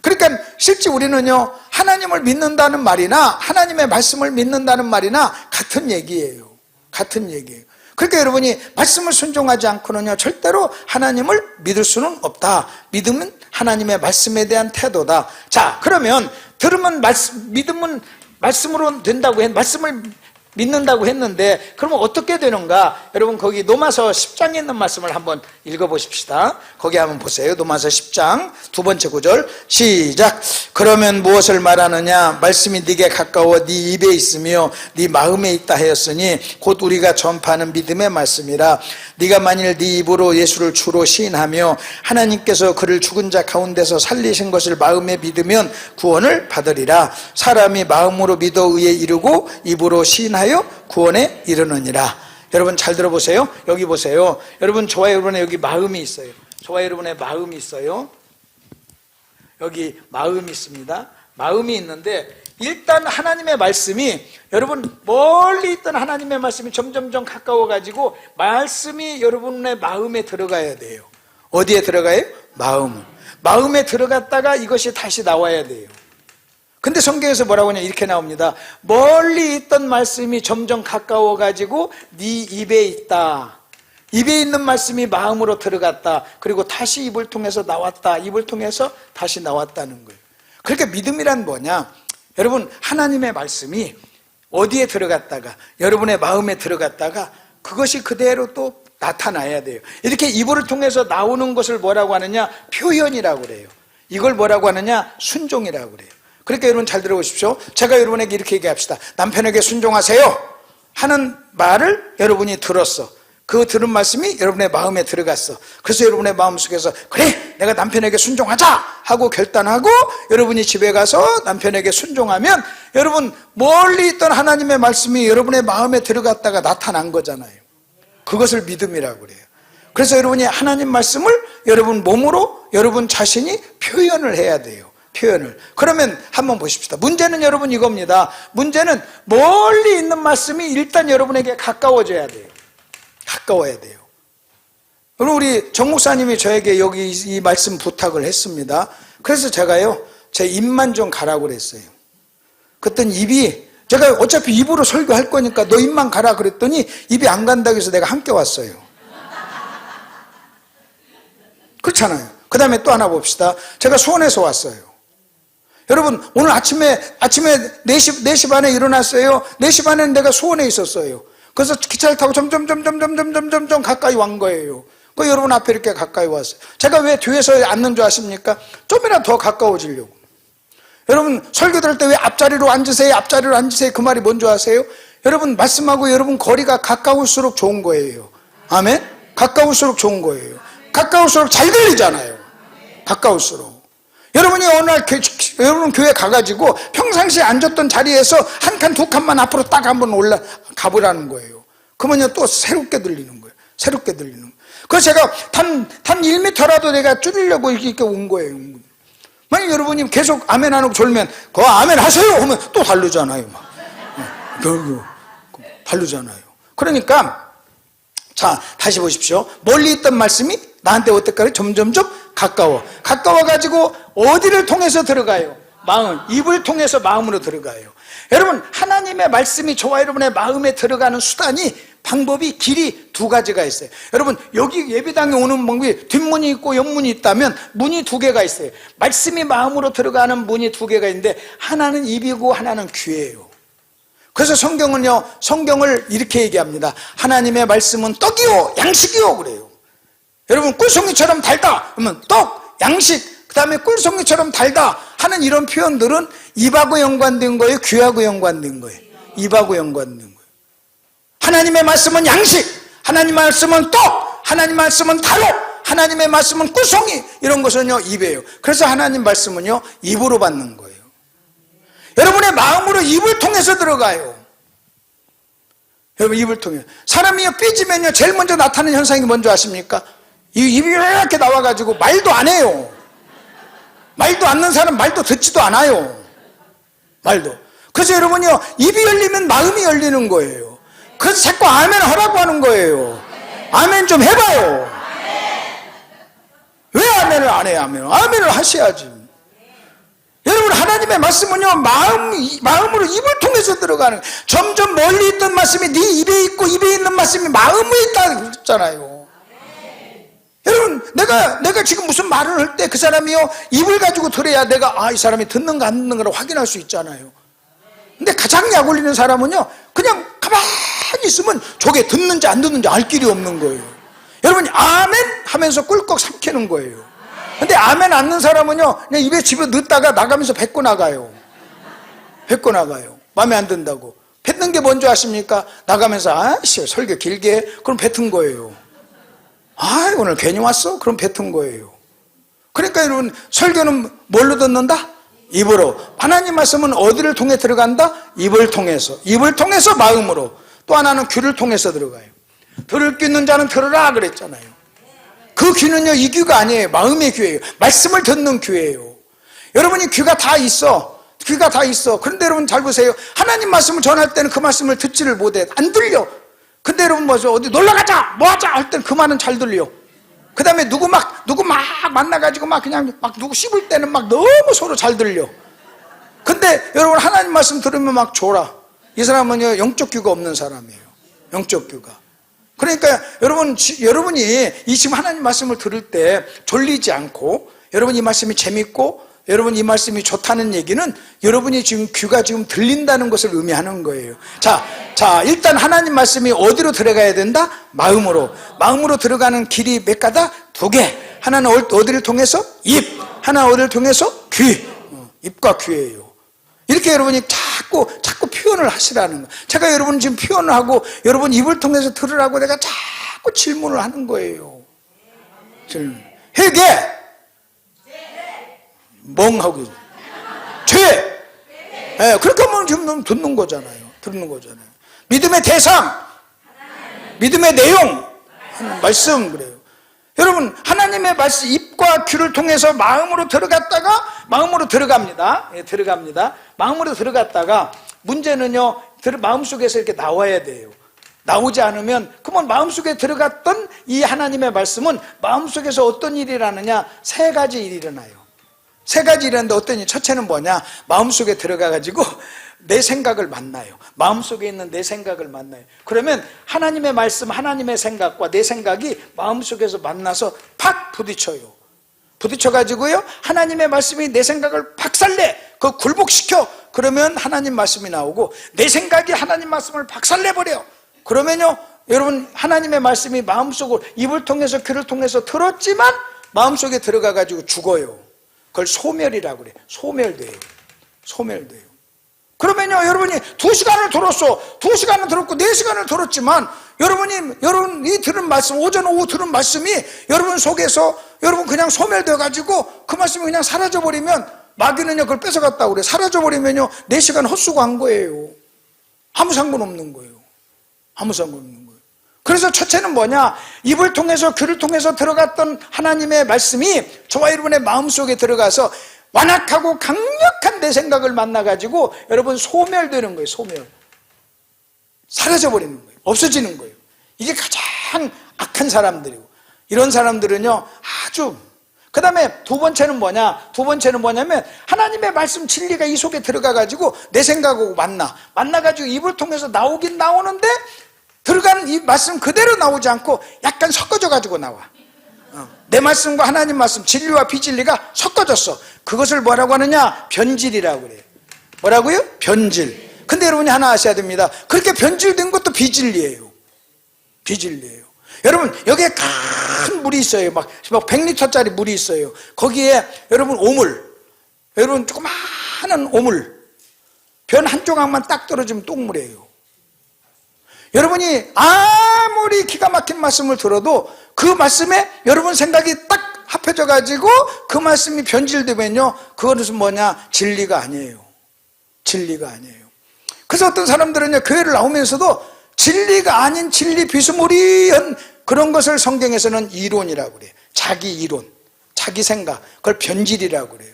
그러니까 실제 우리는요 하나님을 믿는다는 말이나 하나님의 말씀을 믿는다는 말이나 같은 얘기예요. 같은 얘기예요. 그러니까 여러분이 말씀을 순종하지 않고는요 절대로 하나님을 믿을 수는 없다. 믿음은 하나님의 말씀에 대한 태도다. 자, 그러면 들으면 믿음은 말씀으로 된다고 말씀을 믿는다고 했는데 그러면 어떻게 되는가? 여러분 거기 로마서 10장에 있는 말씀을 한번 읽어보십시다. 거기 한번 보세요. 로마서 10장 두 번째 구절 시작. 그러면 무엇을 말하느냐? 말씀이 네게 가까워 네 입에 있으며 네 마음에 있다 하였으니 곧 우리가 전파하는 믿음의 말씀이라. 네가 만일 네 입으로 예수를 주로 시인하며 하나님께서 그를 죽은 자 가운데서 살리신 것을 마음에 믿으면 구원을 받으리라. 사람이 마음으로 믿어 의에 이르고 입으로 시인하여 구원에 이르느니라. 여러분 잘 들어보세요. 여기 보세요. 여러분 저와 여러분의 여기 마음이 있어요. 저와 여러분의 마음이 있어요. 여기 마음이 있습니다. 마음이 있는데 일단 하나님의 말씀이 여러분 멀리 있던 하나님의 말씀이 점점점 가까워 가지고 말씀이 여러분의 마음에 들어가야 돼요. 어디에 들어가요? 마음에 들어갔다가 이것이 다시 나와야 돼요. 근데 성경에서 뭐라고 하냐 이렇게 나옵니다. 멀리 있던 말씀이 점점 가까워 가지고 네 입에 있다. 입에 있는 말씀이 마음으로 들어갔다. 그리고 다시 입을 통해서 나왔다. 입을 통해서 다시 나왔다는 거예요. 그러니까 믿음이란 뭐냐? 여러분 하나님의 말씀이 어디에 들어갔다가 여러분의 마음에 들어갔다가 그것이 그대로 또 나타나야 돼요. 이렇게 입을 통해서 나오는 것을 뭐라고 하느냐? 표현이라고 그래요. 이걸 뭐라고 하느냐? 순종이라고 그래요. 그러니까 여러분 잘 들어보십시오. 제가 여러분에게 이렇게 얘기합시다. 남편에게 순종하세요 하는 말을 여러분이 들었어. 그 들은 말씀이 여러분의 마음에 들어갔어. 그래서 여러분의 마음속에서 그래 내가 남편에게 순종하자 하고 결단하고 여러분이 집에 가서 남편에게 순종하면 여러분 멀리 있던 하나님의 말씀이 여러분의 마음에 들어갔다가 나타난 거잖아요. 그것을 믿음이라고 그래요. 그래서 여러분이 하나님 말씀을 여러분 몸으로 여러분 자신이 표현을 해야 돼요. 표현을. 그러면 한번 보십시다. 문제는 여러분 이겁니다. 문제는 멀리 있는 말씀이 일단 여러분에게 가까워져야 돼요. 가까워야 돼요. 여러분 우리 정 목사님이 저에게 여기 이 말씀 부탁을 했습니다. 그래서 제가요 제 입만 좀 가라고 그랬어요. 그랬더니 입이 제가 어차피 입으로 설교할 거니까 너 입만 가라 그랬더니 입이 안 간다고 해서 내가 함께 왔어요. 그렇잖아요. 그 다음에 또 하나 봅시다. 제가 수원에서 왔어요. 여러분 오늘 아침에 4시 반에 일어났어요. 4시 반에는 내가 수원에 있었어요. 그래서 기차를 타고 점점 가까이 wan 거예요. 그 여러분 앞에 이렇게 가까이 왔어요. 제가 왜 뒤에서 앉는 줄 아십니까? 좀이라도 더 가까워지려고. 여러분 설교 들을 때 왜 앞자리로 앉으세요 그 말이 뭔지 아세요? 여러분 말씀하고 여러분 거리가 가까울수록 좋은 거예요. 아멘? 가까울수록 좋은 거예요. 가까울수록 잘 들리잖아요. 가까울수록. 여러분이 어느 날 여러분 교회 가가지고 평상시에 앉았던 자리에서 한 칸 두 칸만 앞으로 딱 한번 가보라는 거예요. 그러면요 또 새롭게 들리는 거예요. 새롭게 들리는 거예요. 그래서 제가 단 1m라도 내가 줄이려고 이렇게 온 거예요. 만약 여러분이 계속 아멘 안 하고 졸면 그 아멘 하세요 하면 또 다르잖아요. 막. 다르잖아요. 그러니까 자 다시 보십시오. 멀리 있던 말씀이 나한테 어때까지 점점점 가까워가지고 어디를 통해서 들어가요? 마음, 입을 통해서 마음으로 들어가요. 여러분 하나님의 말씀이 저와 여러분의 마음에 들어가는 수단이 방법이 길이 두 가지가 있어요. 여러분 여기 예배당에 오는 방법이 뒷문이 있고 옆문이 있다면 문이 두 개가 있어요. 말씀이 마음으로 들어가는 문이 두 개가 있는데 하나는 입이고 하나는 귀예요. 그래서 성경을 이렇게 얘기합니다. 하나님의 말씀은 떡이요 양식이요 그래요. 여러분 꿀송이처럼 달다 그러면 떡, 양식, 그 다음에 꿀송이처럼 달다 하는 이런 표현들은 입하고 연관된 거예요? 귀하고 연관된 거예요? 입하고 연관된 거예요. 하나님의 말씀은 양식, 하나님의 말씀은 떡, 하나님의 말씀은 다로, 하나님의 말씀은 꿀송이, 이런 것은요 입이에요. 그래서 하나님 말씀은요 입으로 받는 거예요. 여러분의 마음으로 입을 통해서 들어가요. 여러분 입을 통해 사람이 삐지면요 제일 먼저 나타나는 현상이 뭔지 아십니까? 이 입이 이렇게 나와가지고 말도 안 해요. 말도 않는 사람 말도 듣지도 않아요. 말도. 그래서 여러분요 입이 열리면 마음이 열리는 거예요. 그래서 자꾸 아멘 하라고 하는 거예요. 아멘 좀 해봐요. 왜 아멘을 안 해요? 아멘을 하셔야지. 여러분 하나님의 말씀은요 마음으로 입을 통해서 들어가는, 점점 멀리 있던 말씀이 네 입에 있고 입에 있는 말씀이 마음에 있다 그랬잖아요. 여러분 내가 지금 무슨 말을 할 때 그 사람이요 입을 가지고 들어야 내가 이 사람이 듣는가 안 듣는가를 확인할 수 있잖아요. 근데 가장 약 올리는 사람은요 그냥 가만히 있으면 저게 듣는지 안 듣는지 알 길이 없는 거예요. 여러분이 아멘 하면서 꿀꺽 삼키는 거예요. 근데 아멘 안 넣는 사람은요 그냥 입에 집어 넣다가 나가면서 뱉고 나가요. 마음에 안 든다고. 뱉는 게 뭔지 아십니까? 나가면서 아씨 설교 길게 해. 그럼 뱉은 거예요. 오늘 괜히 왔어? 그럼 뱉은 거예요. 그러니까 여러분 설교는 뭘로 듣는다? 입으로. 하나님 말씀은 어디를 통해 들어간다? 입을 통해서 마음으로. 또 하나는 귀를 통해서 들어가요. 들을 귀 있는 자는 들으라 그랬잖아요. 그 귀는요 이 귀가 아니에요. 마음의 귀예요. 말씀을 듣는 귀예요. 여러분이 귀가 다 있어. 그런데 여러분 잘 보세요. 하나님 말씀을 전할 때는 그 말씀을 듣지를 못해. 안 들려. 근데 여러분 뭐죠? 어디 놀러가자 뭐하자 할 때는 그 말은 잘 들려. 그 다음에 누구 막 만나가지고 그냥 누구 씹을 때는 너무 서로 잘 들려. 근데 여러분 하나님 말씀 들으면 졸아. 이 사람은요 영적 귀가 없는 사람이에요. 영적 귀가. 그러니까 여러분이 이 지금 하나님 말씀을 들을 때 졸리지 않고, 여러분 이 말씀이 재밌고, 여러분 이 말씀이 좋다는 얘기는 여러분이 지금 귀가 지금 들린다는 것을 의미하는 거예요. 자, 일단 하나님 말씀이 어디로 들어가야 된다? 마음으로 들어가는 길이 몇 가다? 두 개. 하나는 어디를 통해서? 입. 하나 어디를 통해서? 귀. 입과 귀예요. 이렇게 여러분이 자꾸 표현을 하시라는 거예요. 제가 여러분 지금 표현을 하고 여러분 입을 통해서 들으라고 내가 자꾸 질문을 하는 거예요. 회개, 멍하고 죄. 그렇게 하면 지금 듣는 거잖아요. 믿음의 대상, 믿음의 내용, 말씀. 그래요. 여러분 하나님의 말씀 입과 귀를 통해서 마음으로 들어갔다가 마음으로 들어갑니다. 마음으로 들어갔다가 문제는요 마음속에서 이렇게 나와야 돼요. 나오지 않으면 그러면 마음속에 들어갔던 이 하나님의 말씀은 마음속에서 어떤 일이 일어나냐? 세 가지 일이 일어나요. 세 가지 일하는데 어떤 일? 첫째는 뭐냐? 마음속에 들어가가지고 내 생각을 만나요. 마음속에 있는 내 생각을 만나요. 그러면 하나님의 말씀, 하나님의 생각과 내 생각이 마음속에서 만나서 팍 부딪혀가지고요 하나님의 말씀이 내 생각을 박살내, 굴복시켜. 그러면 하나님 말씀이 나오고, 내 생각이 하나님 말씀을 박살내버려. 그러면요 여러분 하나님의 말씀이 마음속으로 입을 통해서 귀를 통해서 들었지만 마음속에 들어가가지고 죽어요. 그걸 소멸이라고 그래요. 소멸돼요. 그러면요 여러분이 2시간을 들었어. 2시간을 들었고 4시간을 들었지만 여러분이 들은 말씀, 오전 오후 들은 말씀이 여러분 속에서 여러분 그냥 소멸돼가지고 그 말씀이 그냥 사라져버리면, 마귀는요 그걸 뺏어갔다고 그래요. 사라져버리면요 4시간 헛수고한 거예요. 아무 상관없는 거예요. 그래서 첫째는 뭐냐? 입을 통해서, 귀를 통해서 들어갔던 하나님의 말씀이 저와 여러분의 마음속에 들어가서 완악하고 강력한 내 생각을 만나가지고 여러분 소멸되는 거예요. 소멸. 사라져버리는 거예요. 없어지는 거예요. 이게 가장 악한 사람들이고, 이런 사람들은요 아주. 그 다음에 두 번째는 뭐냐? 두 번째는 뭐냐면 하나님의 말씀 진리가 이 속에 들어가가지고 내 생각하고 만나가지고 입을 통해서 나오긴 나오는데 들어가는 이 말씀 그대로 나오지 않고 약간 섞어져 가지고 나와. 내 말씀과 하나님 말씀, 진리와 비진리가 섞어졌어. 그것을 뭐라고 하느냐? 변질이라고 그래요. 뭐라고요? 변질. 근데 여러분이 하나 아셔야 됩니다. 그렇게 변질된 것도 비진리예요. 비진리예요. 여러분 여기에 큰 물이 있어요. 막 100리터짜리 물이 있어요. 거기에 여러분 오물, 여러분 조그마한 오물, 변 한 조각만 딱 떨어지면 똥물이에요. 여러분이 아무리 기가 막힌 말씀을 들어도 그 말씀에 여러분 생각이 딱 합해져 가지고 그 말씀이 변질되면요, 그것은 뭐냐? 진리가 아니에요. 진리가 아니에요. 그래서 어떤 사람들은요, 교회를 나오면서도 진리가 아닌 진리 비스무리한 그런 것을 성경에서는 이론이라고 그래요. 자기 이론, 자기 생각, 그걸 변질이라고 그래요.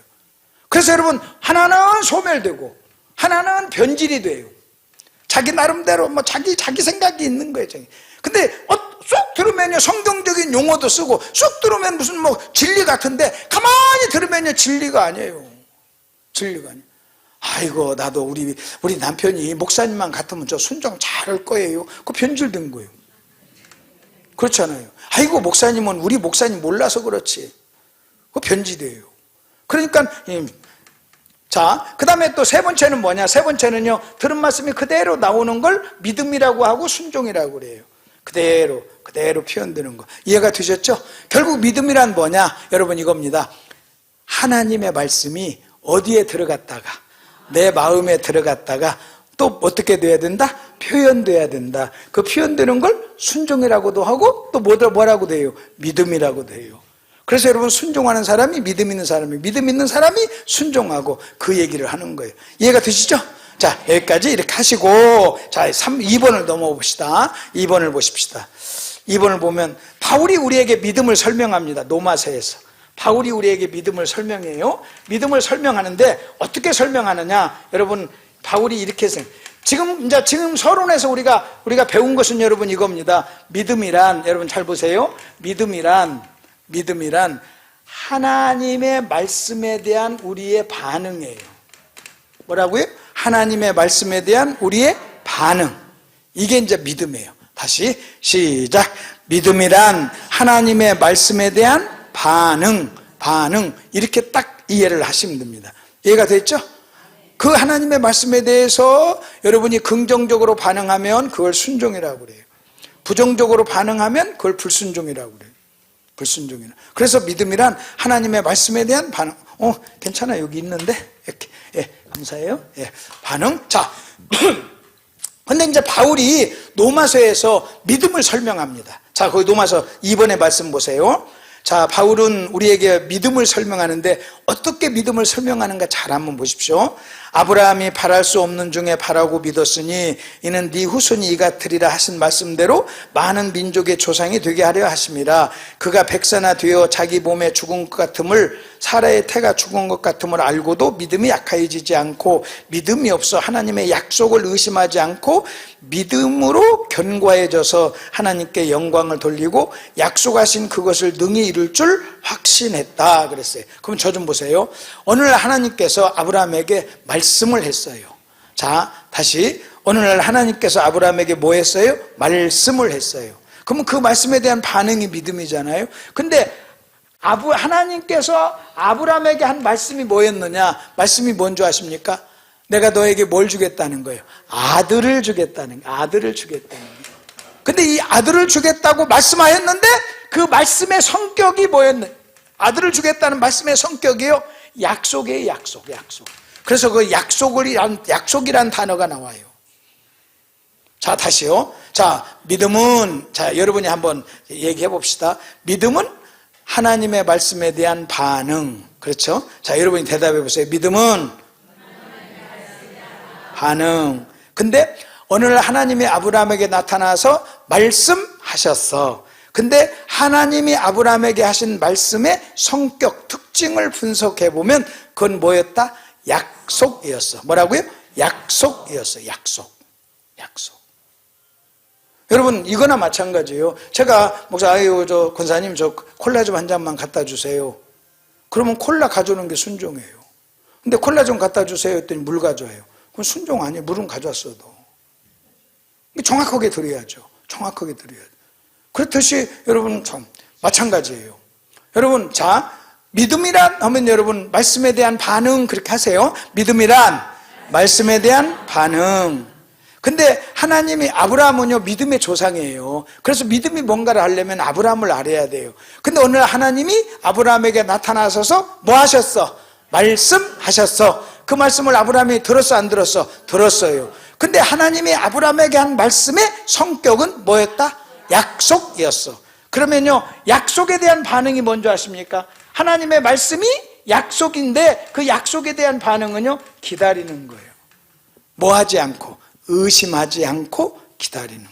그래서 여러분 하나는 소멸되고 하나는 변질이 돼요. 자기 나름대로 뭐 자기 생각이 있는 거예요. 근데 쑥 들으면요 성경적인 용어도 쓰고, 쑥 들으면 무슨 뭐 진리 같은데 가만히 들으면요 진리가 아니에요. 진리가 아니에요. 아이고 나도 우리 남편이 목사님만 같으면 저 순종 잘할 거예요. 그거 변질된 거예요. 그렇잖아요. 아이고 목사님은 우리 목사님 몰라서 그렇지. 그거 변질이에요. 그러니까 자, 그 다음에 또 세 번째는 뭐냐? 세 번째는요, 들은 말씀이 그대로 나오는 걸 믿음이라고 하고 순종이라고 그래요. 그대로 표현되는 거. 이해가 되셨죠? 결국 믿음이란 뭐냐? 여러분 이겁니다. 하나님의 말씀이 어디에 들어갔다가, 내 마음에 들어갔다가 또 어떻게 돼야 된다? 표현돼야 된다. 그 표현되는 걸 순종이라고도 하고 또 뭐라고 돼요? 믿음이라고 돼요. 그래서 여러분 순종하는 사람이 믿음 있는 사람이, 믿음 있는 사람이 순종하고 그 얘기를 하는 거예요. 이해가 되시죠? 자, 여기까지 이렇게 하시고, 자, 2번을 넘어봅시다. 2번을 보십시다. 2번을 보면 바울이 우리에게 믿음을 설명합니다. 로마서에서 바울이 우리에게 믿음을 설명해요. 믿음을 설명하는데 어떻게 설명하느냐? 여러분 바울이 이렇게 해서 지금 서론에서 우리가 배운 것은 여러분 이겁니다. 믿음이란, 여러분 잘 보세요. 믿음이란 하나님의 말씀에 대한 우리의 반응이에요. 뭐라고요? 하나님의 말씀에 대한 우리의 반응. 이게 이제 믿음이에요. 다시 시작. 믿음이란 하나님의 말씀에 대한 반응. 이렇게 딱 이해를 하시면 됩니다. 이해가 됐죠? 그 하나님의 말씀에 대해서 여러분이 긍정적으로 반응하면 그걸 순종이라고 그래요. 부정적으로 반응하면 그걸 불순종이라고 그래요. 불순종이나. 그래서 믿음이란 하나님의 말씀에 대한 반응. 괜찮아, 여기 있는데. 이렇게. 예, 감사해요. 예, 반응. 자, 근데 이제 바울이 로마서에서 믿음을 설명합니다. 자, 거기 로마서 2번의 말씀 보세요. 자, 바울은 우리에게 믿음을 설명하는데 어떻게 믿음을 설명하는가 잘 한번 보십시오. 아브라함이 바랄 수 없는 중에 바라고 믿었으니 이는 네 후손이 이 같으리라 하신 말씀대로 많은 민족의 조상이 되게 하려 하심이라. 그가 백사나 되어 자기 몸에 죽은 것 같음을, 사라의 태가 죽은 것 같음을 알고도 믿음이 약해지지 않고 믿음이 없어 하나님의 약속을 의심하지 않고 믿음으로 견고해져서 하나님께 영광을 돌리고 약속하신 그것을 능히 이룰 줄 확신했다 그랬어요. 그럼 저 좀 보세요. 오늘 하나님께서 아브라함에게 말씀을 했어요. 자, 다시 오늘 하나님께서 아브라함에게 뭐 했어요? 말씀을 했어요. 그러면 그 말씀에 대한 반응이 믿음이잖아요. 근데 하나님께서 아브라함에게 한 말씀이 뭐였느냐? 말씀이 뭔지 아십니까? 내가 너에게 뭘 주겠다는 거예요? 아들을 주겠다는 거예요. 근데 이 아들을 주겠다고 말씀하였는데 그 말씀의 성격이 뭐였느냐? 아들을 주겠다는 말씀의 성격이요? 약속이에요. 약속. 그래서 그 약속이란 단어가 나와요. 자, 다시요. 자, 믿음은, 자, 여러분이 한번 얘기해 봅시다. 믿음은 하나님의 말씀에 대한 반응. 그렇죠? 자, 여러분이 대답해 보세요. 믿음은 반응. 근데 오늘 하나님이 아브라함에게 나타나서 말씀하셨어요. 하셨어. 근데 하나님이 아브라함에게 하신 말씀의 성격, 특징을 분석해 보면 그건 뭐였다? 약속이었어. 뭐라고요? 약속이었어. 약속. 여러분, 이거나 마찬가지예요. 제가 목사, 아유, 저 권사님, 저 콜라 좀 한 잔만 갖다 주세요. 그러면 콜라 가져오는 게 순종이에요. 근데 콜라 좀 갖다 주세요 했더니 물 가져와요. 그건 순종 아니에요. 물은 가져왔어도. 정확하게 드려야죠. 정확하게 드려야죠. 그렇듯이 여러분 참 마찬가지예요. 여러분, 자, 믿음이란 하면 여러분 말씀에 대한 반응 그렇게 하세요. 믿음이란 말씀에 대한 반응. 근데 하나님이 아브라함은요 믿음의 조상이에요. 그래서 믿음이 뭔가를 하려면 아브라함을 알아야 돼요. 근데 오늘 하나님이 아브라함에게 나타나셔서 뭐 하셨어? 말씀하셨어. 그 말씀을 아브라함이 들었어 안 들었어? 들었어요. 근데 하나님이 아브라함에게 한 말씀의 성격은 뭐였다? 약속이었어. 그러면요 약속에 대한 반응이 뭔지 아십니까? 하나님의 말씀이 약속인데 그 약속에 대한 반응은요 기다리는 거예요. 뭐 하지 않고, 의심하지 않고 기다리는 거.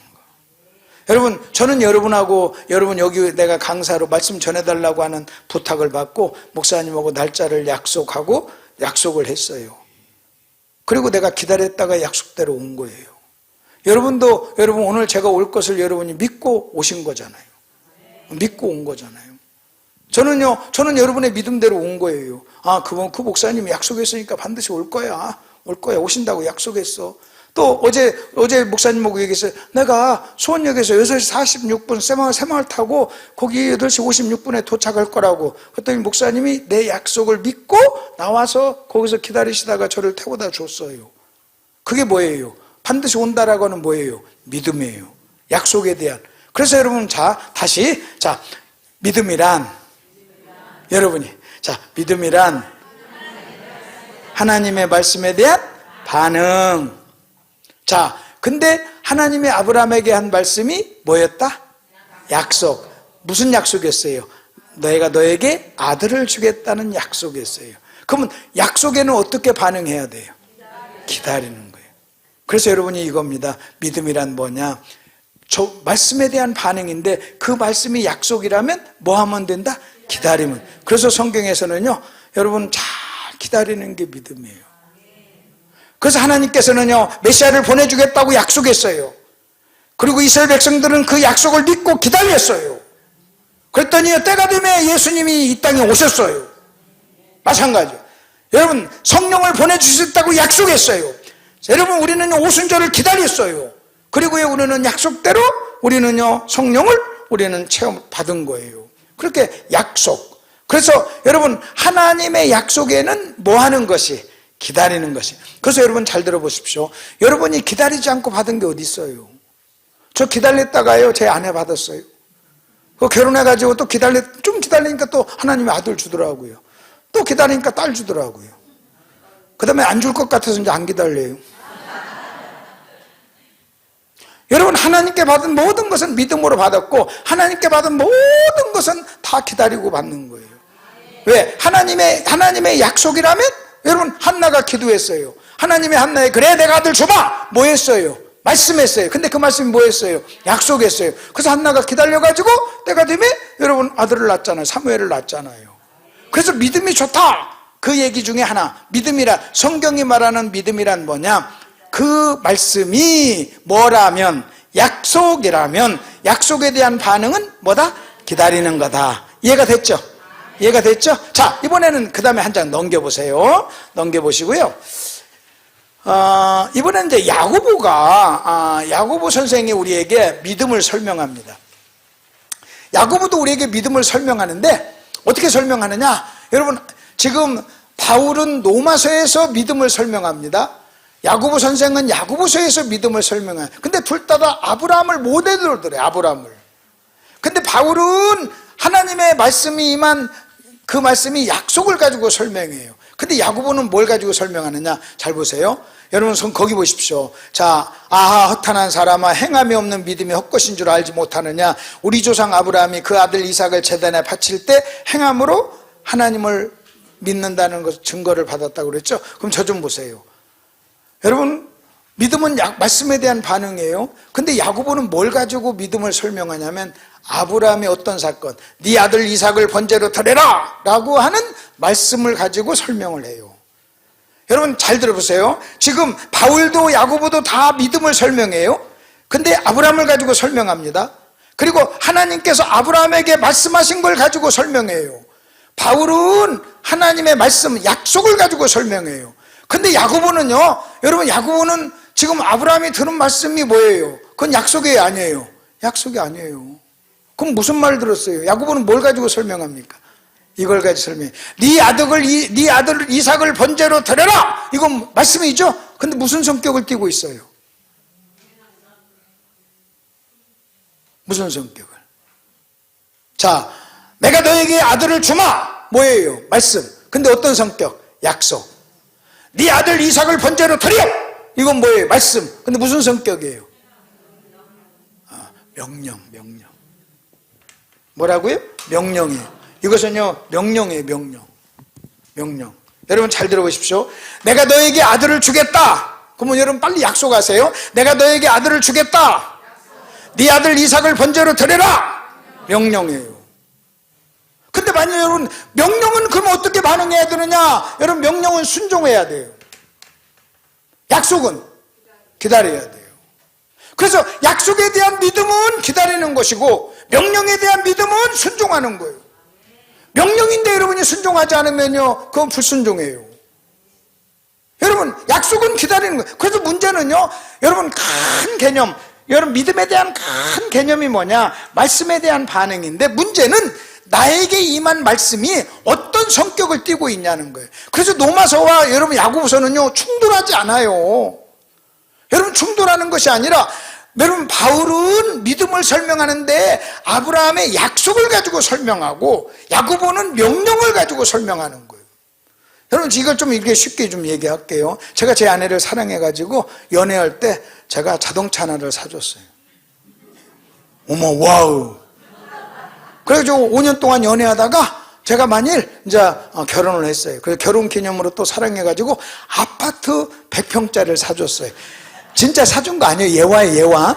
여러분, 저는 여러분하고, 여러분 여기 내가 강사로 말씀 전해달라고 하는 부탁을 받고 목사님하고 날짜를 약속하고 약속을 했어요. 그리고 내가 기다렸다가 약속대로 온 거예요. 여러분도 여러분 오늘 제가 올 것을 여러분이 믿고 오신 거잖아요. 믿고 온 거잖아요. 저는 여러분의 믿음대로 온 거예요. 아, 그 목사님이 약속했으니까 반드시 올 거야. 오신다고 약속했어. 또 어제 목사님하고 얘기했어요. 내가 수원역에서 6시 46분 새마을 타고 거기 8시 56분에 도착할 거라고. 그랬더니 목사님이 내 약속을 믿고 나와서 거기서 기다리시다가 저를 태워다 줬어요. 그게 뭐예요? 반드시 온다라고 하는 뭐예요? 믿음이에요. 약속에 대한. 그래서 여러분, 다시 믿음이란 여러분이 믿음이란 하나님의 말씀에 대한 반응. 근데 하나님이 아브라함에게 한 말씀이 뭐였다? 약속. 무슨 약속이었어요? 내가 너에게 아들을 주겠다는 약속이었어요. 그러면 약속에는 어떻게 반응해야 돼요? 기다리는 거예요. 그래서 여러분이 이겁니다. 믿음이란 뭐냐? 저 말씀에 대한 반응인데 그 말씀이 약속이라면 뭐 하면 된다? 기다리면. 그래서 성경에서는요, 여러분 잘 기다리는 게 믿음이에요. 그래서 하나님께서는요 메시아를 보내주겠다고 약속했어요. 그리고 이스라엘 백성들은 그 약속을 믿고 기다렸어요. 그랬더니 때가 되면 예수님이 이 땅에 오셨어요. 마찬가지요. 여러분 성령을 보내주셨다고 약속했어요. 여러분 우리는 오순절을 기다렸어요. 그리고요 우리는 약속대로 우리는요 성령을 우리는 체험 받은 거예요. 그렇게 약속. 그래서 여러분 하나님의 약속에는 뭐 하는 것이? 기다리는 것이. 그래서 여러분 잘 들어보십시오. 여러분이 기다리지 않고 받은 게 어디 있어요? 저 기다렸다가요 제 아내 받았어요. 결혼해가지고 또 좀 기다리니까 또 하나님의 아들 주더라고요. 또 기다리니까 딸 주더라고요. 그 다음에 안 줄 것 같아서 이제 안 기다려요. 여러분 하나님께 받은 모든 것은 믿음으로 받았고 하나님께 받은 모든 것은 다 기다리고 받는 거예요. 왜? 하나님의 약속이라면 여러분 한나가 기도했어요. 하나님의 한나에 그래 내가 아들 줘봐. 뭐 했어요? 말씀했어요. 근데 그 말씀이 뭐 했어요? 약속했어요. 그래서 한나가 기다려가지고 때가 되면 여러분 아들을 낳았잖아요. 사무엘을 낳았잖아요. 그래서 믿음이 좋다. 그 얘기 중에 하나. 성경이 말하는 믿음이란 뭐냐? 그 말씀이 뭐라면 약속이라면 약속에 대한 반응은 뭐다? 기다리는 거다. 이해가 됐죠? 이해가 됐죠? 자, 이번에는 그 다음에 한 장 넘겨보세요. 넘겨보시고요. 이번에는 이제 야고보 선생이 우리에게 믿음을 설명합니다. 야고보도 우리에게 믿음을 설명하는데 어떻게 설명하느냐? 여러분, 지금 바울은 로마서에서 믿음을 설명합니다. 야고보 선생은 야고보서에서 믿음을 설명해요. 근데 둘 다 아브라함을 모델로 들어요. 아브라함을. 근데 바울은 하나님의 말씀이 임한 그 말씀이 약속을 가지고 설명해요. 근데 야고보는 뭘 가지고 설명하느냐? 잘 보세요. 여러분 거기 보십시오. 허탄한 사람아, 행함이 없는 믿음이 헛것인 줄 알지 못하느냐? 우리 조상 아브라함이 그 아들 이삭을 제단에 바칠 때 행함으로 하나님을 믿는다는 것 증거를 받았다고 그랬죠. 그럼 저 좀 보세요. 여러분 믿음은 말씀에 대한 반응이에요. 근데 야고보는 뭘 가지고 믿음을 설명하냐면 아브라함의 어떤 사건, 네 아들 이삭을 번제로 드려라 라고 하는 말씀을 가지고 설명을 해요. 여러분 잘 들어보세요. 지금 바울도 야고보도 다 믿음을 설명해요. 근데 아브라함을 가지고 설명합니다. 그리고 하나님께서 아브라함에게 말씀하신 걸 가지고 설명해요. 바울은 하나님의 말씀, 약속을 가지고 설명해요. 근데 야고보는요, 여러분 야고보는 지금 아브라함이 들은 말씀이 뭐예요? 그건 약속이 아니에요. 약속이 아니에요. 그럼 무슨 말 들었어요? 야고보는 뭘 가지고 설명합니까? 이걸 가지고 설명해. 네 아들 이삭을 번제로 드려라. 이건 말씀이죠. 근데 무슨 성격을 띠고 있어요? 무슨 성격을? 자, 내가 너에게 아들을 주마. 뭐예요? 말씀. 근데 어떤 성격? 약속. 네 아들 이삭을 번제로 드려. 이건 뭐예요? 말씀. 근데 무슨 성격이에요? 명령. 뭐라고요? 명령이에요. 이것은요, 명령이에요. 명령. 여러분 잘 들어보십시오. 내가 너에게 아들을 주겠다. 그러면 여러분 빨리 약속하세요. 내가 너에게 아들을 주겠다. 네 아들 이삭을 번제로 드려라. 명령이에요. 근데 만약 여러분 명령은 그럼 어떻게 반응해야 되느냐? 여러분 명령은 순종해야 돼요. 약속은 기다려야 돼요. 그래서 약속에 대한 믿음은 기다리는 것이고 명령에 대한 믿음은 순종하는 거예요. 명령인데 여러분이 순종하지 않으면요, 그건 불순종이에요. 여러분 약속은 기다리는 거예요. 그래서 문제는요, 여러분 큰 개념, 여러분 믿음에 대한 큰 개념이 뭐냐? 말씀에 대한 반응인데 문제는 나에게 임한 말씀이 어떤 성격을 띠고 있냐는 거예요. 그래서 로마서와 여러분 야고보서는요 충돌하지 않아요. 여러분 충돌하는 것이 아니라 여러분 바울은 믿음을 설명하는데 아브라함의 약속을 가지고 설명하고 야고보는 명령을 가지고 설명하는 거예요. 여러분 이걸 좀 이렇게 쉽게 좀 얘기할게요. 제가 제 아내를 사랑해가지고 연애할 때 제가 자동차 하나를 사줬어요. 어머 와우. 그래가지고 5년 동안 연애하다가 제가 만일 이제 결혼을 했어요. 그래서 결혼 기념으로 또 사랑해가지고 아파트 100평짜리를 사줬어요. 진짜 사준 거 아니에요. 예화예요, 예화.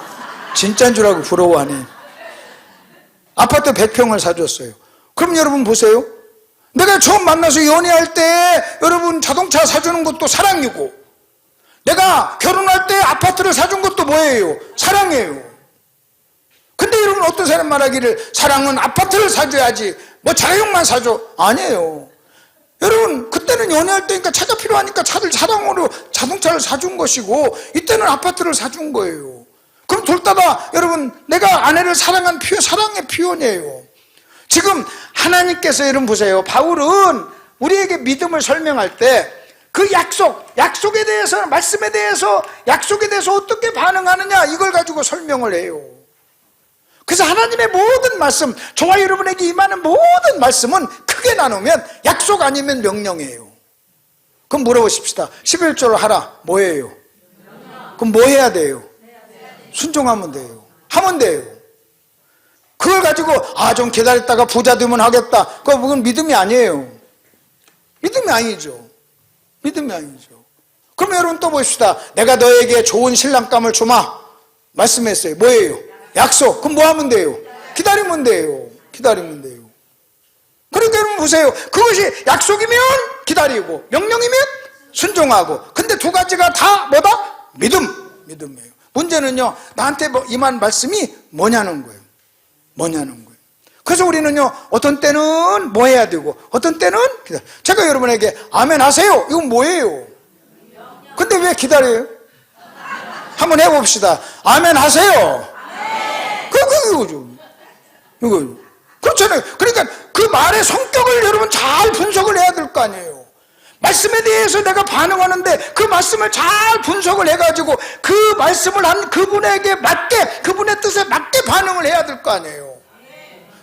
진짜인 줄 알고 부러워하네. 아파트 100평을 사줬어요. 그럼 여러분 보세요. 내가 처음 만나서 연애할 때 여러분 자동차 사주는 것도 사랑이고 내가 결혼할 때 아파트를 사준 것도 뭐예요? 사랑이에요. 근데 여러분 어떤 사람 말하기를 사랑은 아파트를 사줘야지 뭐 자가용만 사줘. 아니에요. 여러분 그때는 연애할 때니까 차가 필요하니까 차를 사랑으로 자동차를 사준 것이고 이때는 아파트를 사준 거예요. 그럼 둘 다 여러분 내가 아내를 사랑한 사랑의 표현이에요. 지금 하나님께서 여러분 보세요. 바울은 우리에게 믿음을 설명할 때 그 약속에 대해서 말씀에 대해서 약속에 대해서 어떻게 반응하느냐 이걸 가지고 설명을 해요. 그래서 하나님의 모든 말씀, 저와 여러분에게 임하는 모든 말씀은 크게 나누면 약속 아니면 명령이에요. 그럼 물어보십시다. 11조를 하라. 뭐예요? 그럼 뭐 해야 돼요? 순종하면 돼요. 하면 돼요. 그걸 가지고 좀 기다렸다가 부자 되면 하겠다. 그건 믿음이 아니에요. 믿음이 아니죠. 믿음이 아니죠. 그럼 여러분 또 보십시다. 내가 너에게 좋은 신랑감을 주마. 말씀했어요. 뭐예요? 약속. 그럼 뭐 하면 돼요? 기다리면 돼요. 기다리면 돼요. 그러니까 여러분 보세요. 그것이 약속이면 기다리고 명령이면 순종하고. 근데 두 가지가 다 뭐다? 믿음이에요. 문제는요, 나한테 임한 말씀이 뭐냐는 거예요. 뭐냐는 거예요. 그래서 우리는요, 어떤 때는 뭐 해야 되고 어떤 때는 기다려. 제가 여러분에게 아멘 하세요. 이건 뭐예요? 근데 왜 기다려요? 한번 해봅시다. 아멘 하세요. 그거죠. 이거 그렇잖아요. 그러니까 그 말의 성격을 여러분 잘 분석을 해야 될 거 아니에요. 말씀에 대해서 내가 반응하는데 그 말씀을 잘 분석을 해가지고 그 말씀을 한 그분에게 맞게, 그분의 뜻에 맞게 반응을 해야 될 거 아니에요.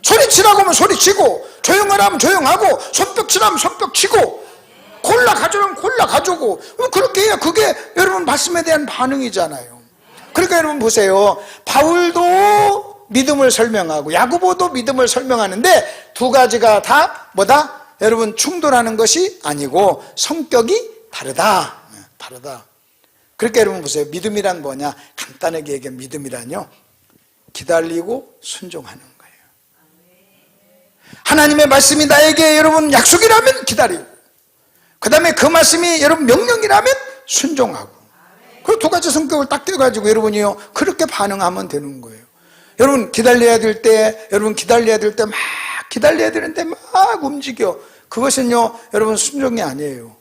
소리치라고 하면 소리치고, 조용하라 하면 조용하고, 손뼉 치라면 손뼉 치고, 콜라 가져오면 콜라 가져오고, 그렇게 해야 그게 여러분 말씀에 대한 반응이잖아요. 그러니까 여러분 보세요. 바울도 믿음을 설명하고 야고보도 믿음을 설명하는데 두 가지가 다 뭐다? 여러분 충돌하는 것이 아니고 성격이 다르다. 그러니까 여러분 보세요. 믿음이란 뭐냐? 간단하게 얘기하면 믿음이란요, 기다리고 순종하는 거예요. 하나님의 말씀이 나에게 여러분 약속이라면 기다리고, 그 다음에 그 말씀이 여러분 명령이라면 순종하고, 그 두 가지 성격을 딱 떼가지고 여러분이요 그렇게 반응하면 되는 거예요. 여러분 기다려야 될 때, 여러분 기다려야 될 때 막 기다려야 되는데 막 움직여. 그것은요 여러분 순종이 아니에요.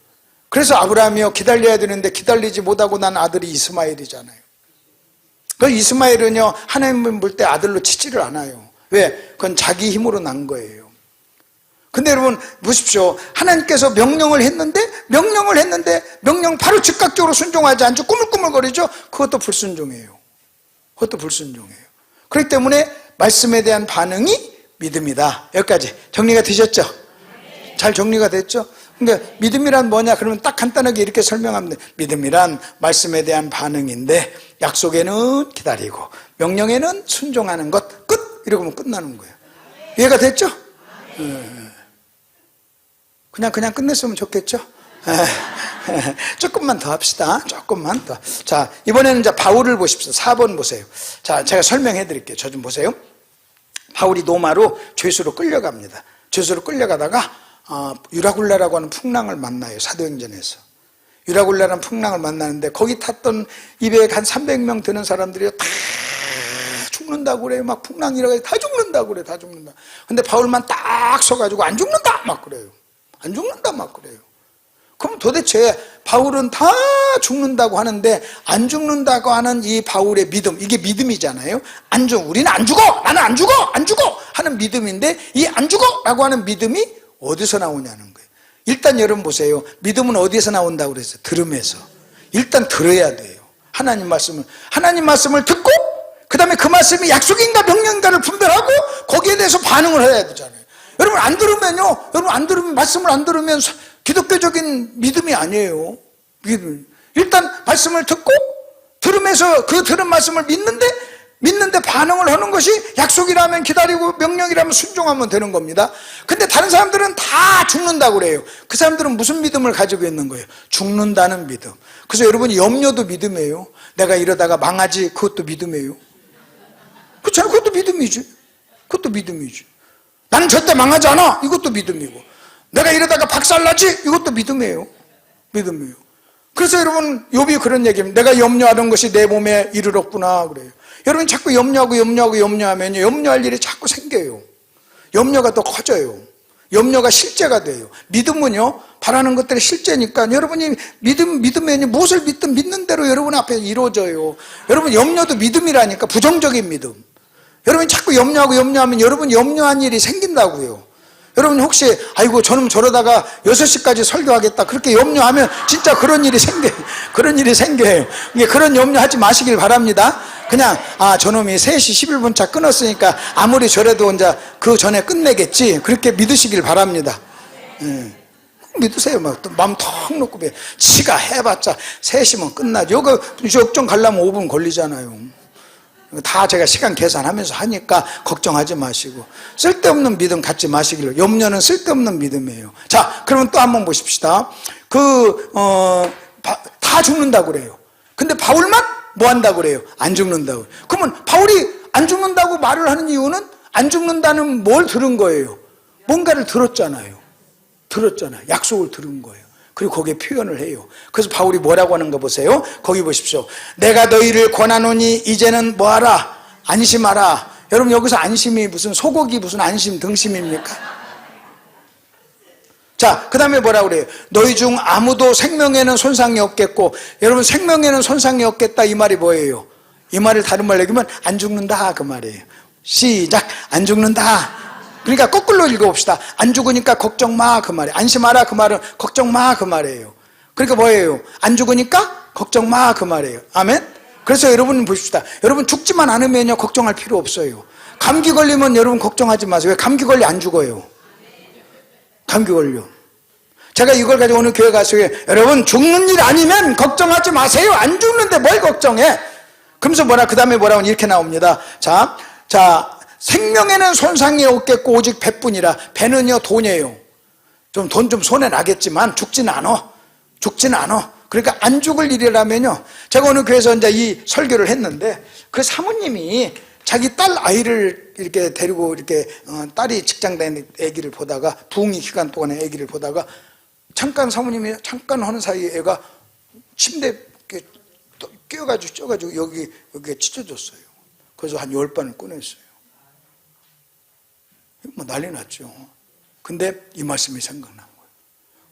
그래서 아브라함이요 기다려야 되는데 기다리지 못하고 난 아들이 이스마엘이잖아요. 그 이스마엘은요 하나님을 볼 때 아들로 치지를 않아요. 왜? 그건 자기 힘으로 난 거예요. 근데 여러분 보십시오. 하나님께서 명령을 했는데 명령 바로 즉각적으로 순종하지 않죠. 꾸물꾸물거리죠. 그것도 불순종이에요. 그것도 불순종이에요. 그렇기 때문에 말씀에 대한 반응이 믿음이다. 여기까지 정리가 되셨죠? 잘 정리가 됐죠? 그러니까 믿음이란 뭐냐? 그러면 딱 간단하게 이렇게 설명하면 돼. 믿음이란 말씀에 대한 반응인데 약속에는 기다리고 명령에는 순종하는 것. 끝! 이러면 끝나는 거예요. 이해가 됐죠? 그냥 끝냈으면 좋겠죠? 조금만 더 합시다. 조금만 더. 자, 이번에는 이제 바울을 보십시오. 4번 보세요. 자, 제가 설명해 드릴게요. 저 좀 보세요. 바울이 노마로 죄수로 끌려갑니다. 죄수로 끌려가다가 유라굴라라고 하는 풍랑을 만나요. 사도행전에서. 유라굴라라는 풍랑을 만나는데 거기 탔던 200, 한 300명 되는 사람들이 다 죽는다고 그래요. 막 풍랑이라고 해서 다 죽는다고 그래요. 다 죽는다. 근데 바울만 딱 서가지고 안 죽는다! 막 그래요. 안 죽는다! 막 그래요. 그럼 도대체 바울은 다 죽는다고 하는데 안 죽는다고 하는 이 바울의 믿음, 이게 믿음이잖아요. 우리는 안 죽어! 나는 안 죽어! 안 죽어! 하는 믿음인데 이 안 죽어! 라고 하는 믿음이 어디서 나오냐는 거예요. 일단 여러분 보세요. 믿음은 어디에서 나온다고 그랬어요? 들음에서. 일단 들어야 돼요. 하나님 말씀을 듣고 그 다음에 그 말씀이 약속인가 명령인가를 분별하고 거기에 대해서 반응을 해야 되잖아요. 여러분 안 들으면 말씀을 안 들으면 기독교적인 믿음이 아니에요. 일단 말씀을 듣고 들으면서 그 들은 말씀을 믿는데 반응을 하는 것이 약속이라면 기다리고 명령이라면 순종하면 되는 겁니다. 근데 다른 사람들은 다 죽는다고 그래요. 그 사람들은 무슨 믿음을 가지고 있는 거예요? 죽는다는 믿음. 그래서 여러분이 염려도 믿음이에요. 내가 이러다가 망하지, 그것도 믿음이에요. 그렇잖아요. 그것도 믿음이지. 나는 절대 망하지 않아, 이것도 믿음이고, 내가 이러다가 박살나지, 이것도 믿음이에요. 그래서 여러분 욥이 그런 얘기입니다. 내가 염려하던 것이 내 몸에 이르렀구나 그래요. 여러분 자꾸 염려하면 염려할 일이 자꾸 생겨요. 염려가 더 커져요. 염려가 실제가 돼요. 믿음은요 바라는 것들이 실제니까 여러분이 믿으면 무엇을 믿든 믿는 대로 여러분 앞에 이루어져요. 여러분 염려도 믿음이라니까. 부정적인 믿음. 여러분이 자꾸 염려하면 여러분 염려한 일이 생긴다고요. 여러분 혹시 아이고 저놈 저러다가 6시까지 설교하겠다 그렇게 염려하면 진짜 그런 일이 생겨요. 그런 염려하지 마시길 바랍니다. 그냥 저놈이 3시 11분차 끊었으니까 아무리 저래도 이제 그 전에 끝내겠지 그렇게 믿으시길 바랍니다. 믿으세요. 막 마음 턱 놓고 지가 해봤자 3시면 끝나죠. 여기 역정 가려면 5분 걸리잖아요. 다 제가 시간 계산하면서 하니까 걱정하지 마시고 쓸데없는 믿음 갖지 마시기를. 염려는 쓸데없는 믿음이에요. 자, 그러면 또 한번 보십시다. 다 죽는다고 그래요. 근데 바울만 뭐 한다고 그래요? 안 죽는다고. 그러면 바울이 안 죽는다고 말을 하는 이유는 안 죽는다는 뭘 들은 거예요? 뭔가를 들었잖아요. 약속을 들은 거예요. 그리고 거기에 표현을 해요. 그래서 바울이 뭐라고 하는가 보세요. 거기 보십시오. 내가 너희를 권하노니 이제는 뭐하라? 안심하라. 여러분 여기서 안심이 무슨 소고기 무슨 안심 등심입니까? 자, 그 다음에 뭐라고 그래요? 너희 중 아무도 생명에는 손상이 없겠고. 여러분 생명에는 손상이 없겠다 이 말이 뭐예요? 이 말을 다른 말로 얘기하면 안 죽는다 그 말이에요. 시작. 안 죽는다. 그러니까 거꾸로 읽어봅시다. 안 죽으니까 걱정 마 그 말이에요. 안심하라 그 말은 걱정 마 그 말이에요. 그러니까 뭐예요? 안 죽으니까 걱정 마 그 말이에요. 아멘? 그래서 여러분 보십시다. 여러분 죽지만 않으면요 걱정할 필요 없어요. 감기 걸리면 여러분 걱정하지 마세요. 왜? 감기 걸리 안 죽어요. 감기 걸려. 제가 이걸 가지고 오늘 교회 가서 여러분 죽는 일 아니면 걱정하지 마세요. 안 죽는데 뭘 걱정해? 그러면서 그 다음에 뭐라고 이렇게 나옵니다. 자 생명에는 손상이 없겠고 오직 배뿐이라. 배는요 돈이에요. 돈 좀 손해 나겠지만 죽지는 않아. 그러니까 안 죽을 일이라면요. 제가 오늘 교회에서 이제 이 설교를 했는데 그 사모님이 자기 딸 아이를 이렇게 데리고 이렇게 딸이 직장 다니는 아기를 보다가 부흥이 기간 동안에 아기를 보다가 잠깐 사모님이 잠깐 하는 사이에 애가 침대에 끼어가지고 쪄가지고 여기에 찢어졌어요. 그래서 한 10번을 꺼냈어요. 뭐 난리 났죠. 근데 이 말씀이 생각난 거예요.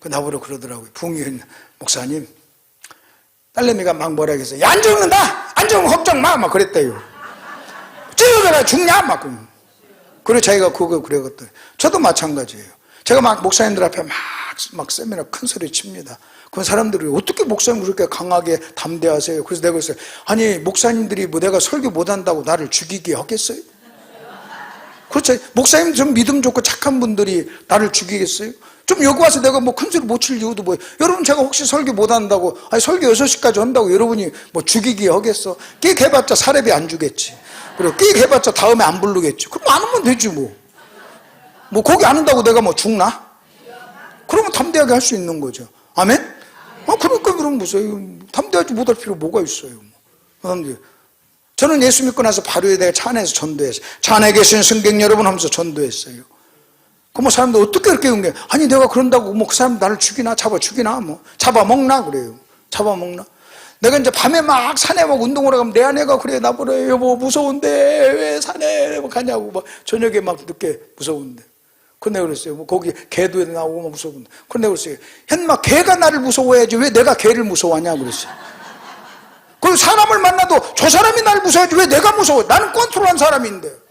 그 나보러 그러더라고요. 부흥이 목사님, 딸내미가 막 뭐라 했어요. 야, 안 죽는다! 안 죽으면 걱정 마! 막 그랬대요. 찌르거나 죽냐? 막. 그리고 자기가 그거 그랬거든요. 저도 마찬가지예요. 제가 막 목사님들 앞에 막 세미나 큰 소리 칩니다. 그 사람들이 어떻게 목사님 그렇게 강하게 담대하세요? 그래서 내가 그랬어요. 아니, 목사님들이 뭐 내가 설교 못한다고 나를 죽이게 하겠어요? 그렇죠. 목사님 좀 믿음 좋고 착한 분들이 나를 죽이겠어요? 좀 여기 와서 내가 뭐 큰 소리 못 칠 이유도 뭐예요? 여러분, 제가 혹시 설교 못한다고, 아니, 설교 6시까지 한다고 여러분이 뭐 죽이게 하겠어? 끽 해봤자 사례비 안 주겠지. 그리고 끽 해봤자 다음에 안 부르겠지. 그럼 안 하면 되지 뭐. 뭐 거기 안 한다고 내가 뭐 죽나? 그러면 담대하게 할 수 있는 거죠. 아멘? 그러니까 그럼 무서워요. 담대하지 못할 필요 뭐가 있어요. 저는 예수 믿고 나서 바로 내가 차 안에서 전도했어요. 차 안에 계신 승객 여러분 하면서 전도했어요. 그 뭐 사람들 어떻게 그렇게 연게? 아니 내가 그런다고 뭐 그 사람 나를 죽이나 잡아 죽이나 뭐 잡아먹나 그래요. 잡아먹나? 내가 이제 밤에 막 산에 막 운동하러 가면 내 아내가 그래 나보래 여보 무서운데 왜 산에 가냐고 막 저녁에 막 늦게 무서운데. 근데 그랬어요. 뭐 거기 개도 나오고 막 무서운데. 근데 그랬어요. 현마 개가 나를 무서워해야지 왜 내가 개를 무서워하냐 그랬어요. 그리고 사람을 만나도 저 사람이 나를 무서워해야지 왜 내가 무서워? 나는 컨트롤한 사람인데.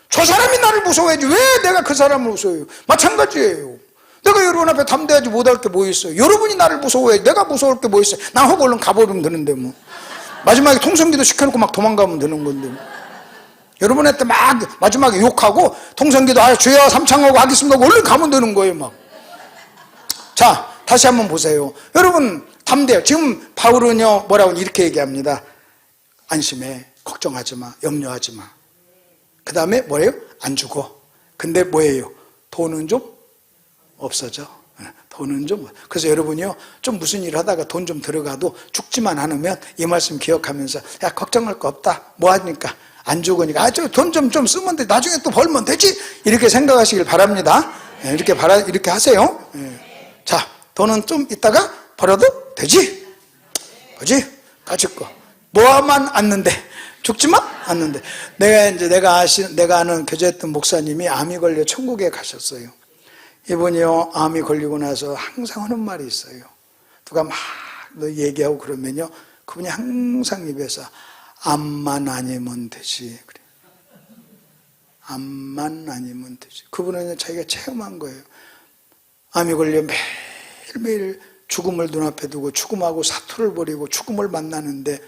저 사람이 나를 무서워해야지 왜 내가 그 사람을 무서워해요? 마찬가지예요. 내가 여러분 앞에 담대하지 못할 게 뭐 있어요? 여러분이 나를 무서워해. 내가 무서울 게 뭐 있어요? 난 하고 얼른 가버리면 되는데 뭐. 마지막에 통성기도 시켜놓고 막 도망가면 되는 건데 뭐. 여러분한테 막 마지막에 욕하고 통성기도 주여 삼창하고 하겠습니다 하고 얼른 가면 되는 거예요 막. 자, 다시 한번 보세요. 여러분 담대해요. 지금 바울은요 뭐라고 이렇게 얘기합니다. 안심해. 걱정하지 마. 염려하지 마. 그 다음에 뭐예요? 안 죽어. 근데 뭐예요? 돈은 좀 없어져. 돈은 좀. 그래서 여러분이요 좀 무슨 일을 하다가 돈 좀 들어가도 죽지만 않으면 이 말씀 기억하면서 야 걱정할 거 없다. 뭐 하니까 안 죽으니까 저 돈 좀 쓰면 돼. 나중에 또 벌면 되지. 이렇게 생각하시길 바랍니다. 이렇게 하세요. 자, 돈은 좀 이따가 벌어도 되지. 그지? 가질 거. 뭐만 않는데 죽지만 않는데. 내가 아는 교제했던 목사님이 암이 걸려 천국에 가셨어요. 이분이요 암이 걸리고 나서 항상 하는 말이 있어요. 누가 막 얘기하고 그러면요 그분이 항상 입에서 암만 아니면 되지. 그래. 암만 아니면 되지. 그분은 자기가 체험한 거예요. 암이 걸려 매일매일 죽음을 눈앞에 두고 죽음하고 사투를 벌이고 죽음을 만나는데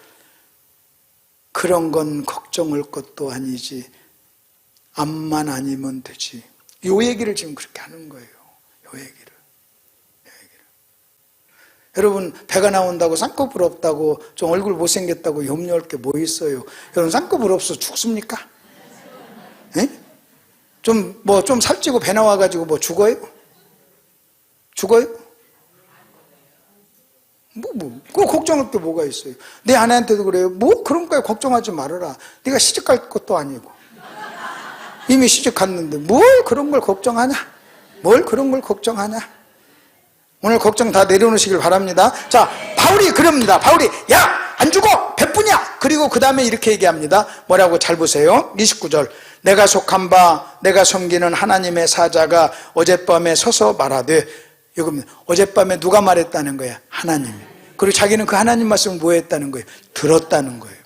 그런 건 걱정할 것도 아니지. 암만 아니면 되지. 요 얘기를 지금 그렇게 하는 거예요. 요 얘기를. 여러분 배가 나온다고 쌍꺼풀 없다고 좀 얼굴 못생겼다고 염려할 게 뭐 있어요? 여러분 쌍꺼풀 없어 죽습니까? 에? 좀 살찌고 배 나와가지고 뭐 죽어요? 죽어요? 그거 걱정할 게 뭐가 있어요? 내 아내한테도 그래요. 뭐 그런 거에 걱정하지 말아라. 네가 시집갈 것도 아니고 이미 시집 갔는데 뭘 그런 걸 걱정하냐? 뭘 그런 걸 걱정하냐? 오늘 걱정 다 내려놓으시길 바랍니다. 자, 바울이 그럽니다. 바울이 야 안 죽어 백분이야. 그리고 그 다음에 이렇게 얘기합니다. 뭐라고 잘 보세요. 29절 내가 속한 바 내가 섬기는 하나님의 사자가 어젯밤에 서서 말하되 이겁니다. 어젯밤에 누가 말했다는 거야? 하나님이. 그리고 자기는 그 하나님 말씀을 뭐 했다는 거예요? 들었다는 거예요.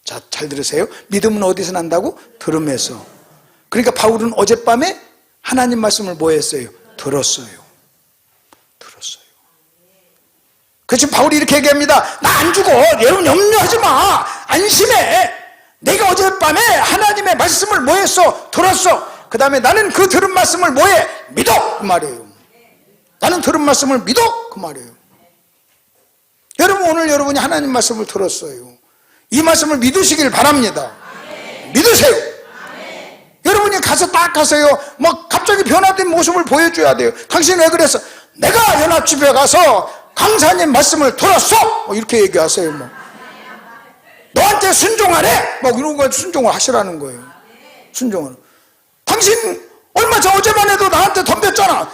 자, 잘 들으세요. 믿음은 어디서 난다고? 들음에서. 그러니까 바울은 어젯밤에 하나님 말씀을 뭐 했어요? 들었어요. 그 지금 바울이 이렇게 얘기합니다. 나 안 죽어. 여러분 염려하지 마. 안심해. 내가 어젯밤에 하나님의 말씀을 뭐 했어? 들었어. 그 다음에 나는 그 들은 말씀을 뭐해? 믿어. 그 말이에요. 나는 들은 말씀을 믿어. 그 말이에요. 여러분 오늘 여러분이 하나님 말씀을 들었어요. 이 말씀을 믿으시길 바랍니다. 믿으세요. 여러분이 가서 딱 가세요. 막 갑자기 변화된 모습을 보여줘야 돼요. 당신 왜 그랬어? 내가 연합집에 가서 강사님 말씀을 들었어? 뭐 이렇게 얘기하세요. 뭐. 너한테 순종하래? 막 이런 거 순종을 하시라는 거예요. 순종을. 당신 얼마 전 어제만 해도 나한테 덤볐잖아.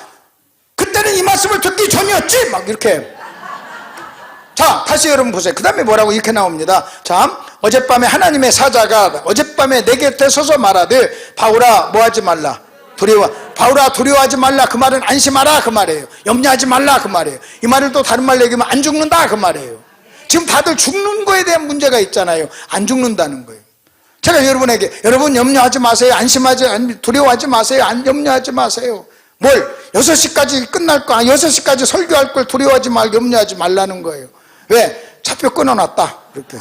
그때는 이 말씀을 듣기 전이었지? 막 이렇게. 자, 다시 여러분 보세요. 그 다음에 뭐라고 이렇게 나옵니다. 자, 어젯밤에 하나님의 사자가 어젯밤에 내 곁에 서서 말하되 바울아 뭐하지 말라. 바울아 두려워하지 말라. 그 말은 안심하라 그 말이에요. 염려하지 말라 그 말이에요. 이 말을 또 다른 말로 얘기하면 안 죽는다 그 말이에요. 지금 다들 죽는 거에 대한 문제가 있잖아요. 안 죽는다는 거예요. 제가 여러분에게 여러분 염려하지 마세요. 두려워하지 마세요. 염려하지 마세요. 뭘 6시까지 끝날 거 6시까지 설교할 걸 두려워하지 말고 염려하지 말라는 거예요. 왜? 차표 끊어놨다 이렇게.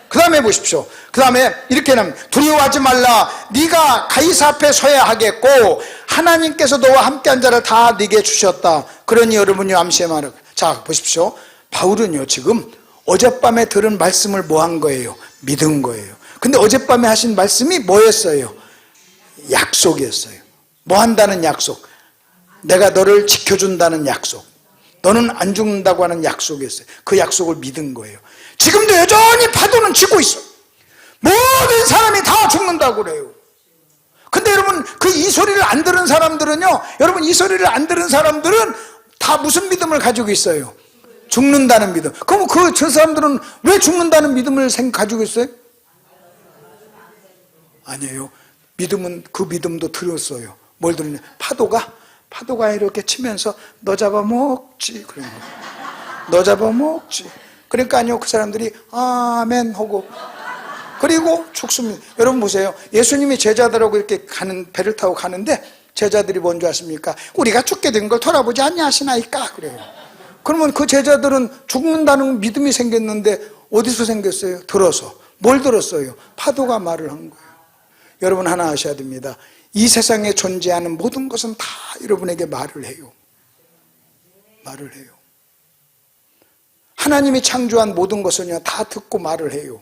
그 다음에 보십시오. 그 다음에 이렇게 하면 두려워하지 말라. 네가 가이사 앞에 서야 하겠고 하나님께서 너와 함께한 자를 다 네게 주셨다. 그러니 여러분이 암시하라. 자 보십시오. 바울은요 지금 어젯밤에 들은 말씀을 뭐 한 거예요? 믿은 거예요. 근데 어젯밤에 하신 말씀이 뭐였어요? 약속이었어요. 뭐 한다는 약속? 내가 너를 지켜준다는 약속. 너는 안 죽는다고 하는 약속이었어요. 그 약속을 믿은 거예요. 지금도 여전히 파도는 치고 있어. 모든 사람이 다 죽는다고 그래요. 근데 여러분 그 이 소리를 안 들은 사람들은요, 여러분 이 소리를 안 들은 사람들은 다 무슨 믿음을 가지고 있어요? 죽는다는 믿음. 그럼 저 사람들은 왜 죽는다는 믿음을 가지고 있어요? 아니에요. 믿음은 그 믿음도 들었어요. 뭘 들었냐? 파도가 이렇게 치면서 너 잡아먹지. 그런 거. 너 잡아먹지. 그러니까 아니요. 그 사람들이 아멘 하고 그리고 죽습니다. 여러분 보세요. 예수님이 제자들하고 이렇게 배를 타고 가는데 제자들이 뭔지 아십니까? 우리가 죽게 된 걸 돌아보지 않냐 하시나이까 그래요. 그러면 그 제자들은 죽는다는 믿음이 생겼는데 어디서 생겼어요? 들어서. 뭘 들었어요? 파도가 말을 한 거예요. 여러분 하나 아셔야 됩니다. 이 세상에 존재하는 모든 것은 다 여러분에게 말을 해요. 말을 해요. 하나님이 창조한 모든 것은요 다 듣고 말을 해요.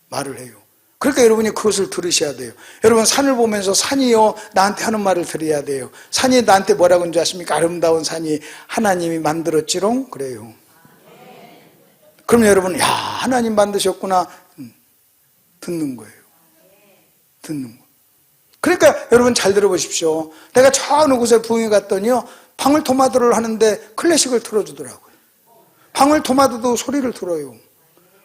말을 해요. 그러니까 여러분이 그것을 들으셔야 돼요. 여러분 산을 보면서 산이요 나한테 하는 말을 들어야 돼요. 산이 나한테 뭐라고 하는지 아십니까? 아름다운 산이 하나님이 만들었지롱 그래요. 그럼 여러분 야 하나님 만드셨구나 듣는 거예요. 듣는 거예요. 그러니까 여러분 잘 들어보십시오. 내가 저 어느 곳에 부흥회 갔더니요 방울토마토를 하는데 클래식을 틀어주더라고요. 방울토마토도 소리를 들어요.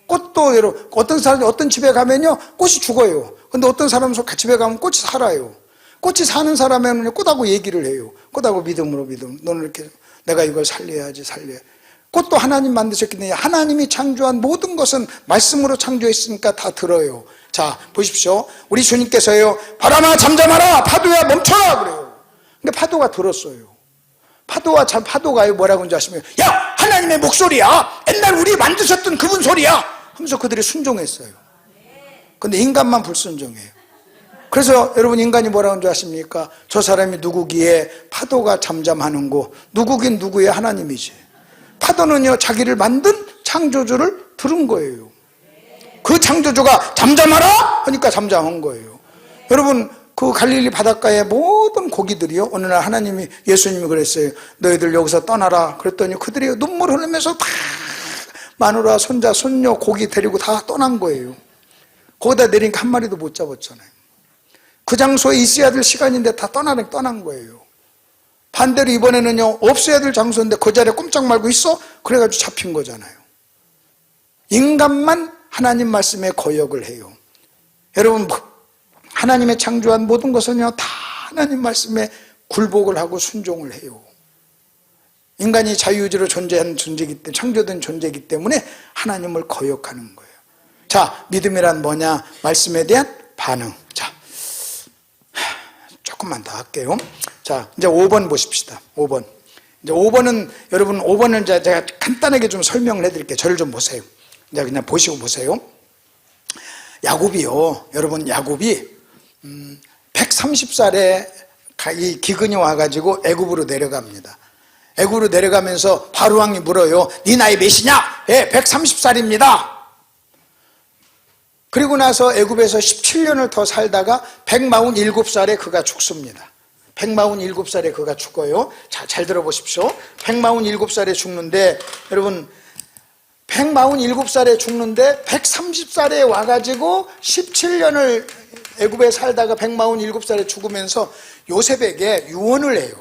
꽃도 여러분 어떤 집에 가면요 꽃이 죽어요. 근데 어떤 사람 집에 가면 꽃이 살아요. 꽃이 사는 사람에는 꽃하고 얘기를 해요. 꽃하고 믿음으로 너는 이렇게 내가 이걸 살려야지. 꽃도 하나님 만드셨기 때문에 하나님이 창조한 모든 것은 말씀으로 창조했으니까 다 들어요. 자 보십시오. 우리 주님께서요 바람아 잠잠하라 파도야 멈춰라 그래요. 근데 파도가 들었어요. 파도가요 뭐라고 하는지 아십니까? 야 하나님의 목소리야. 옛날 우리 만드셨던 그분 소리야 하면서 그들이 순종했어요. 근데 인간만 불순종해요. 그래서 여러분 인간이 뭐라고 하는지 아십니까? 저 사람이 누구기에 파도가 잠잠하는고 누구긴 누구의 하나님이지. 파도는요 자기를 만든 창조주를 들은 거예요. 그 창조주가 잠잠하라 하니까 잠잠한 거예요. 여러분 그 갈릴리 바닷가의 모든 고기들이요 어느 날 하나님이 예수님이 그랬어요. 너희들 여기서 떠나라. 그랬더니 그들이 눈물 흘리면서 다 마누라 손자 손녀 고기 데리고 다 떠난 거예요. 거기다 내리니까 한 마리도 못 잡았잖아요. 그 장소에 있어야 될 시간인데 다 떠난 거예요. 반대로 이번에는요 없어야 될 장소인데 그 자리에 꼼짝 말고 있어? 그래가지고 잡힌 거잖아요. 인간만 하나님 말씀에 거역을 해요. 여러분 하나님의 창조한 모든 것은요 다 하나님 말씀에 굴복을 하고 순종을 해요. 인간이 자유의지로 존재한 존재이기 때문에 창조된 존재이기 때문에 하나님을 거역하는 거예요. 자 믿음이란 뭐냐? 말씀에 대한 반응. 자 조금만 더 할게요. 자 이제 5번 보십시다. 5번. 이제 5번은 여러분 5번을 제가 간단하게 좀 설명을 해드릴게요. 저를 좀 보세요. 이제 그냥 보시고 보세요. 야곱이요. 여러분 야곱이 130살에 이 기근이 와가지고 애굽으로 내려갑니다. 애굽으로 내려가면서 바로왕이 물어요. 네 나이 몇이냐? 예, 130살입니다. 그리고 나서 애굽에서 17년을 더 살다가 147살에 그가 죽습니다. 147살에 그가 죽어요. 자, 잘 들어보십시오. 147살에 죽는데, 여러분 147살에 죽는데 130살에 와가지고 17년을 애굽에 살다가 147살에 죽으면서 요셉에게 유언을 해요.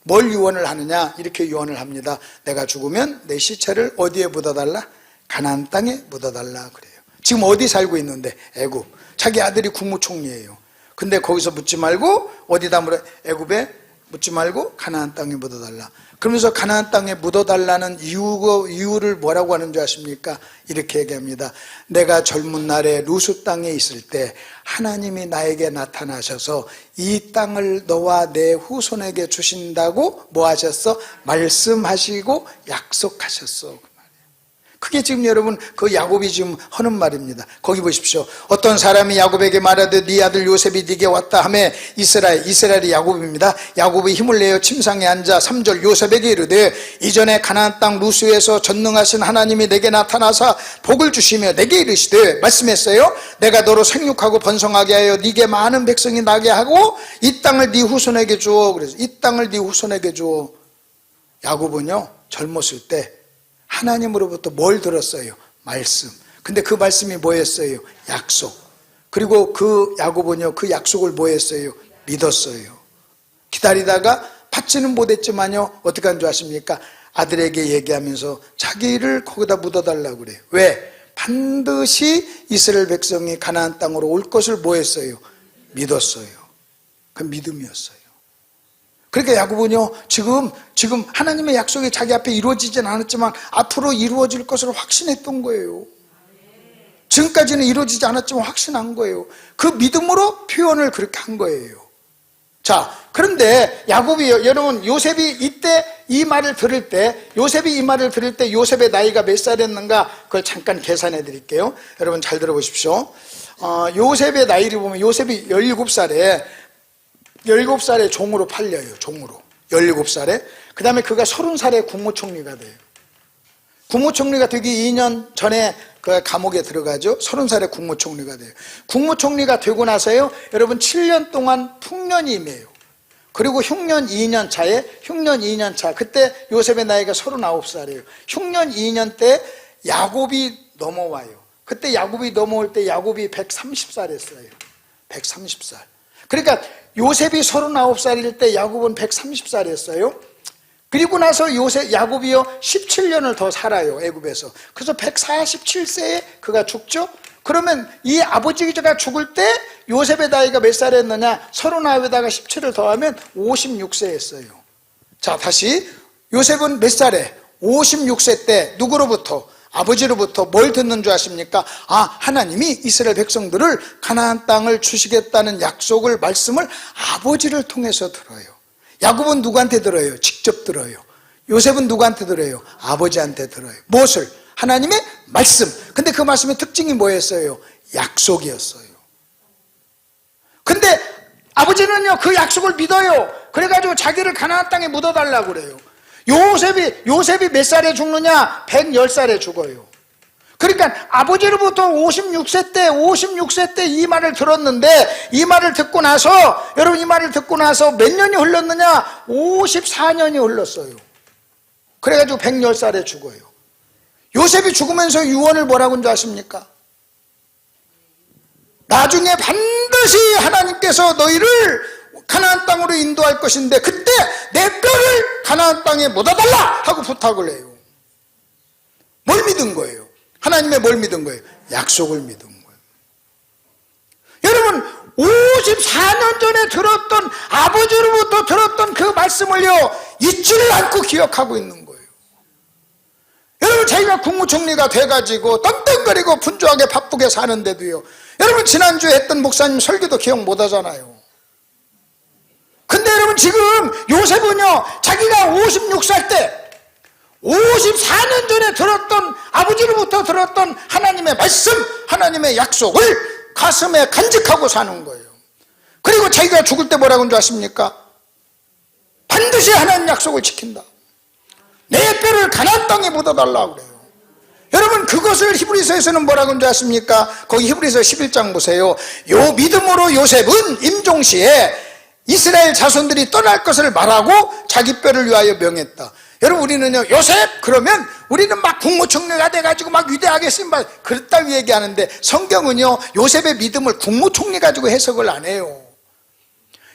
뭘 유언을 하느냐? 이렇게 유언을 합니다. 내가 죽으면 내 시체를 어디에 묻어달라? 가나안 땅에 묻어달라 그래요. 지금 어디 살고 있는데? 애굽. 자기 아들이 국무총리예요. 근데 거기서 묻지 말고 어디다 물어? 애굽에 묻지 말고 가나안 땅에 묻어달라. 그러면서 가나안 땅에 묻어달라는 이유를 뭐라고 하는 줄 아십니까? 이렇게 얘기합니다. 내가 젊은 날에 루스 땅에 있을 때 하나님이 나에게 나타나셔서 이 땅을 너와 내 후손에게 주신다고 뭐 하셨어? 말씀하시고 약속하셨어. 그게 지금 여러분 그 야곱이 지금 하는 말입니다. 거기 보십시오. 어떤 사람이 야곱에게 말하되 네 아들 요셉이 네게 왔다 하매 이스라엘이 야곱입니다. 야곱이 힘을 내어 침상에 앉아 3절 요셉에게 이르되 이전에 가나안 땅 루스에서 전능하신 하나님이 내게 나타나사 복을 주시며 내게 이르시되 말씀했어요. 내가 너로 생육하고 번성하게 하여 네게 많은 백성이 나게 하고 이 땅을 네 후손에게 주어. 그래서 이 땅을 네 후손에게 주어. 야곱은요 젊었을 때 하나님으로부터 뭘 들었어요? 말씀. 근데 그 말씀이 뭐였어요? 약속. 그리고 그 야곱은요 그 약속을 뭐했어요? 믿었어요. 기다리다가 받지는 못했지만요 어떻게 한 줄 아십니까? 아들에게 얘기하면서 자기를 거기다 묻어달라고 그래요. 왜? 반드시 이스라엘 백성이 가나안 땅으로 올 것을 뭐했어요? 믿었어요. 그 믿음이었어요. 그러니까 야곱은요 지금 하나님의 약속이 자기 앞에 이루어지진 않았지만 앞으로 이루어질 것을 확신했던 거예요. 지금까지는 이루어지지 않았지만 확신한 거예요. 그 믿음으로 표현을 그렇게 한 거예요. 자, 그런데 야곱이요, 여러분 요셉이 이때 이 말을 들을 때 요셉의 나이가 몇 살이었는가 그걸 잠깐 계산해 드릴게요. 여러분 잘 들어보십시오. 요셉의 나이를 보면 요셉이 17살에 종으로 팔려요. 종으로 17살에. 그 다음에 그가 30살에 국무총리가 돼요. 국무총리가 되기 2년 전에 그 감옥에 들어가죠. 30살에 국무총리가 돼요. 국무총리가 되고 나서요 여러분 7년 동안 풍년이 임해요. 그리고 흉년 2년 차 그때 요셉의 나이가 39살이에요 흉년 2년 때 야곱이 넘어와요. 그때 야곱이 넘어올 때 야곱이 130살이었어요 130살. 그러니까 요셉이 39살일 때 야곱은 130살이었어요. 그리고 나서 야곱이요 17년을 더 살아요 애굽에서. 그래서 147세에 그가 죽죠. 그러면 이 아버지가 죽을 때 요셉의 나이가 몇 살이었느냐? 39에다가 17을 더하면 56세였어요 자, 다시 요셉은 몇 살에? 56세 때 누구로부터? 아버지로부터 뭘 듣는 줄 아십니까? 하나님이 이스라엘 백성들을 가나안 땅을 주시겠다는 약속을 말씀을 아버지를 통해서 들어요. 야곱은 누구한테 들어요? 직접 들어요. 요셉은 누구한테 들어요? 아버지한테 들어요. 무엇을? 하나님의 말씀. 근데 그 말씀의 특징이 뭐였어요? 약속이었어요. 근데 아버지는요 그 약속을 믿어요. 그래가지고 자기를 가나안 땅에 묻어달라고 그래요. 요셉이 몇 살에 죽느냐? 110살에 죽어요. 그러니까 아버지로부터 56세 때 이 말을 들었는데 이 말을 듣고 나서 여러분 이 말을 듣고 나서 몇 년이 흘렀느냐? 54년이 흘렀어요. 그래가지고 110살에 죽어요. 요셉이 죽으면서 유언을 뭐라고 한 줄 아십니까? 나중에 반드시 하나님께서 너희를 가나안 땅으로 인도할 것인데 그때 내 뼈를 가나안 땅에 묻어달라 하고 부탁을 해요. 뭘 믿은 거예요? 하나님의 뭘 믿은 거예요? 약속을 믿은 거예요. 여러분 54년 전에 들었던 아버지로부터 들었던 그 말씀을요 잊지를 않고 기억하고 있는 거예요. 여러분 자기가 국무총리가 돼가지고 떵떵거리고 분주하게 바쁘게 사는데도요 여러분 지난주에 했던 목사님 설교도 기억 못하잖아요. 근데 여러분 지금 요셉은요 자기가 56살 때 54년 전에 들었던 아버지로부터 들었던 하나님의 말씀 하나님의 약속을 가슴에 간직하고 사는 거예요. 그리고 자기가 죽을 때 뭐라고 한 줄 아십니까? 반드시 하나님 약속을 지킨다. 내 뼈를 가나안 땅에 묻어달라고 그래요. 여러분 그것을 히브리서에서는 뭐라고 한 줄 아십니까? 거기 히브리서 11장 보세요. 요 믿음으로 요셉은 임종시에 이스라엘 자손들이 떠날 것을 말하고 자기 뼈를 위하여 명했다. 여러분, 우리는요, 요셉 그러면 우리는 막 국무총리가 돼가지고 막 위대하게 쓰임받, 그렇다고 얘기하는데, 성경은요 요셉의 믿음을 국무총리 가지고 해석을 안 해요.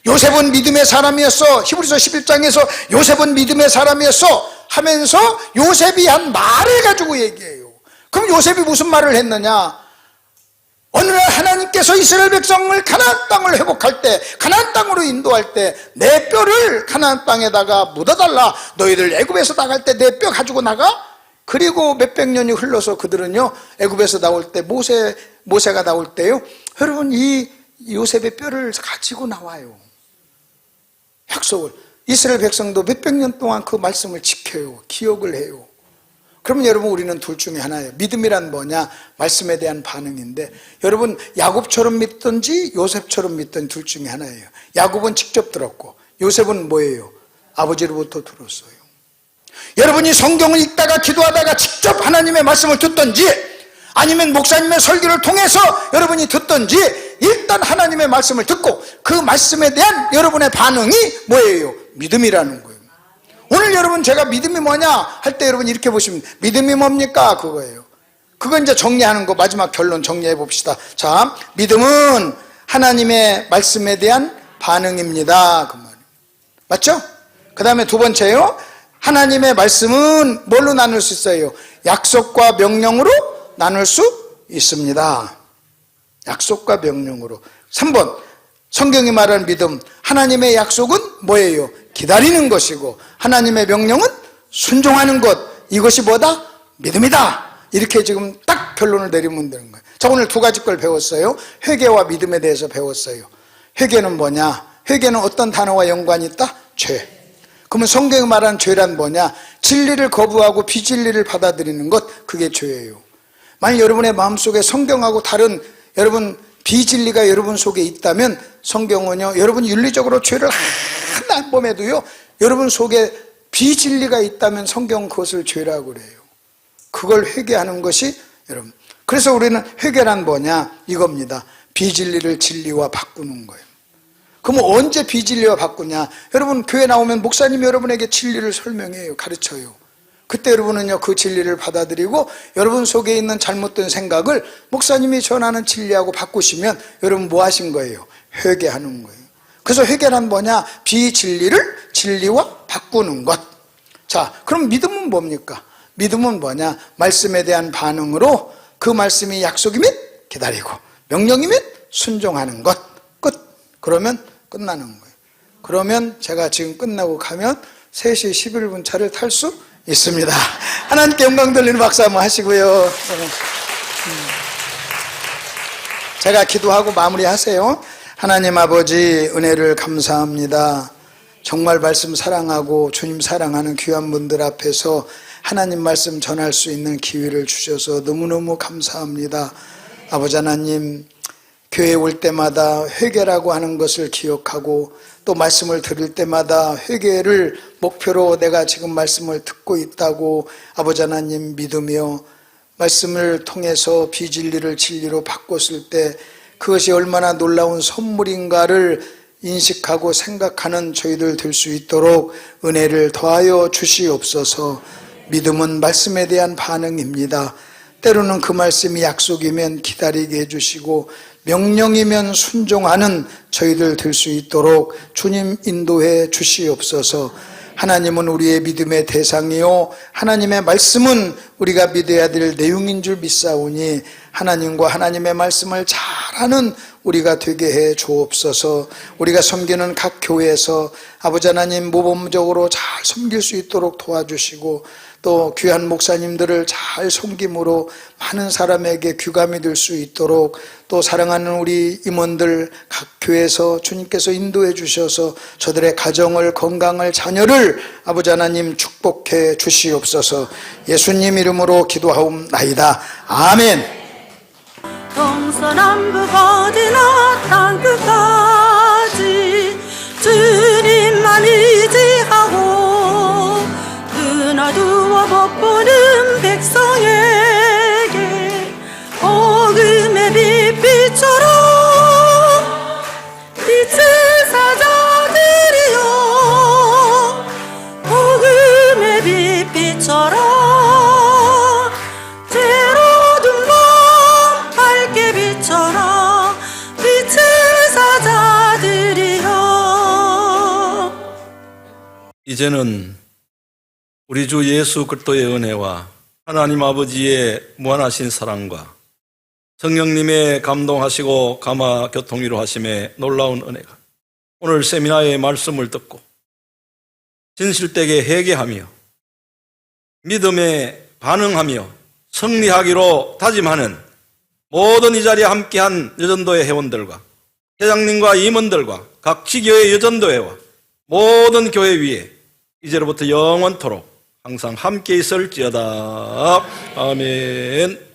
요셉은 믿음의 사람이었어, 히브리서 11장에서 요셉은 믿음의 사람이었어 하면서 요셉이 한 말을 가지고 얘기해요. 그럼 요셉이 무슨 말을 했느냐? 어느 날 하나님께서 이스라엘 백성을 가나안 땅을 회복할 때, 가나안 땅으로 인도할 때 내 뼈를 가나안 땅에다가 묻어달라. 너희들 애굽에서 나갈 때 내 뼈 가지고 나가. 그리고 몇백 년이 흘러서 그들은요 애굽에서 나올 때 모세가 나올 때요, 여러분 이 요셉의 뼈를 가지고 나와요. 약속을. 이스라엘 백성도 몇백 년 동안 그 말씀을 지켜요. 기억을 해요. 그러면 여러분, 우리는 둘 중에 하나예요. 믿음이란 뭐냐? 말씀에 대한 반응인데, 여러분 야곱처럼 믿든지 요셉처럼 믿든 둘 중에 하나예요. 야곱은 직접 들었고 요셉은 뭐예요? 아버지로부터 들었어요. 여러분이 성경을 읽다가 기도하다가 직접 하나님의 말씀을 듣든지, 아니면 목사님의 설교를 통해서 여러분이 듣든지, 일단 하나님의 말씀을 듣고 그 말씀에 대한 여러분의 반응이 뭐예요? 믿음이라는 거예요. 오늘 여러분, 제가 믿음이 뭐냐 할 때 여러분 이렇게 보시면, 믿음이 뭡니까? 그거예요. 그거 이제 정리하는 거, 마지막 결론 정리해 봅시다. 자, 믿음은 하나님의 말씀에 대한 반응입니다. 그 말이에요. 맞죠? 그 다음에 두 번째요, 하나님의 말씀은 뭘로 나눌 수 있어요? 약속과 명령으로 나눌 수 있습니다. 약속과 명령으로. 3번, 성경이 말하는 믿음, 하나님의 약속은 뭐예요? 기다리는 것이고, 하나님의 명령은 순종하는 것. 이것이 뭐다? 믿음이다. 이렇게 지금 딱 결론을 내리면 되는 거예요. 자, 오늘 두 가지 걸 배웠어요. 회개와 믿음에 대해서 배웠어요. 회개는 뭐냐? 회개는 어떤 단어와 연관이 있다? 죄. 그러면 성경이 말하는 죄란 뭐냐? 진리를 거부하고 비진리를 받아들이는 것, 그게 죄예요. 만약 여러분의 마음속에 성경하고 다른 여러분 비진리가 여러분 속에 있다면, 성경은요 여러분 윤리적으로 죄를 하나 안 범해도요, 여러분 속에 비진리가 있다면 성경은 그것을 죄라고 그래요. 그걸 회개하는 것이 여러분, 그래서 우리는 회개란 뭐냐? 이겁니다. 비진리를 진리와 바꾸는 거예요. 그러면 언제 비진리와 바꾸냐? 여러분 교회 나오면 목사님이 여러분에게 진리를 설명해요. 가르쳐요. 그때 여러분은요 그 진리를 받아들이고, 여러분 속에 있는 잘못된 생각을 목사님이 전하는 진리하고 바꾸시면 여러분 뭐 하신 거예요? 회개하는 거예요. 그래서 회개란 뭐냐? 비진리를 진리와 바꾸는 것. 자, 그럼 믿음은 뭡니까? 믿음은 뭐냐? 말씀에 대한 반응으로 그 말씀이 약속이면 기다리고, 명령이면 순종하는 것. 끝. 그러면 끝나는 거예요. 그러면 제가 지금 끝나고 가면 3시 11분 차를 탈 수 있습니다. 하나님께 영광 돌리는 박수 한번 하시고요. 제가 기도하고 마무리하세요. 하나님 아버지, 은혜를 감사합니다. 정말 말씀 사랑하고 주님 사랑하는 귀한 분들 앞에서 하나님 말씀 전할 수 있는 기회를 주셔서 너무너무 감사합니다. 아버지 하나님, 교회에 올 때마다 회개라고 하는 것을 기억하고, 또 말씀을 들을 때마다 회개를 목표로 내가 지금 말씀을 듣고 있다고 아버지 하나님 믿으며, 말씀을 통해서 비진리를 진리로 바꿨을 때 그것이 얼마나 놀라운 선물인가를 인식하고 생각하는 저희들 될 수 있도록 은혜를 더하여 주시옵소서. 믿음은 말씀에 대한 반응입니다. 때로는 그 말씀이 약속이면 기다리게 해주시고, 명령이면 순종하는 저희들 될 수 있도록 주님 인도해 주시옵소서. 하나님은 우리의 믿음의 대상이요, 하나님의 말씀은 우리가 믿어야 될 내용인 줄 믿사오니, 하나님과 하나님의 말씀을 잘하는 우리가 되게 해 주옵소서. 우리가 섬기는 각 교회에서 아버지 하나님 모범적으로 잘 섬길 수 있도록 도와주시고, 또 귀한 목사님들을 잘 섬김으로 많은 사람에게 귀감이 될 수 있도록, 또 사랑하는 우리 임원들 각 교회에서 주님께서 인도해 주셔서 저들의 가정을, 건강을, 자녀를 아버지 하나님 축복해 주시옵소서. 예수님 이름으로 기도하옵나이다. 아멘. 동서남북 어디나 땅끝까지 주님만 의지하고 눈어두어 복보는 백성에게 복음의 빛처럼 빛을 사자 이제는 우리 주 예수 그리스도의 은혜와 하나님 아버지의 무한하신 사랑과 성령님의 감동하시고 감화 교통위로 하심의 놀라운 은혜가 오늘 세미나의 말씀을 듣고 진실되게 회개하며 믿음에 반응하며 승리하기로 다짐하는 모든 이 자리에 함께한 여전도회 회원들과 회장님과 임원들과 각 지교회 여전도회와 모든 교회 위에 이제로부터 영원토록 항상 함께 있을지어다. 아멘.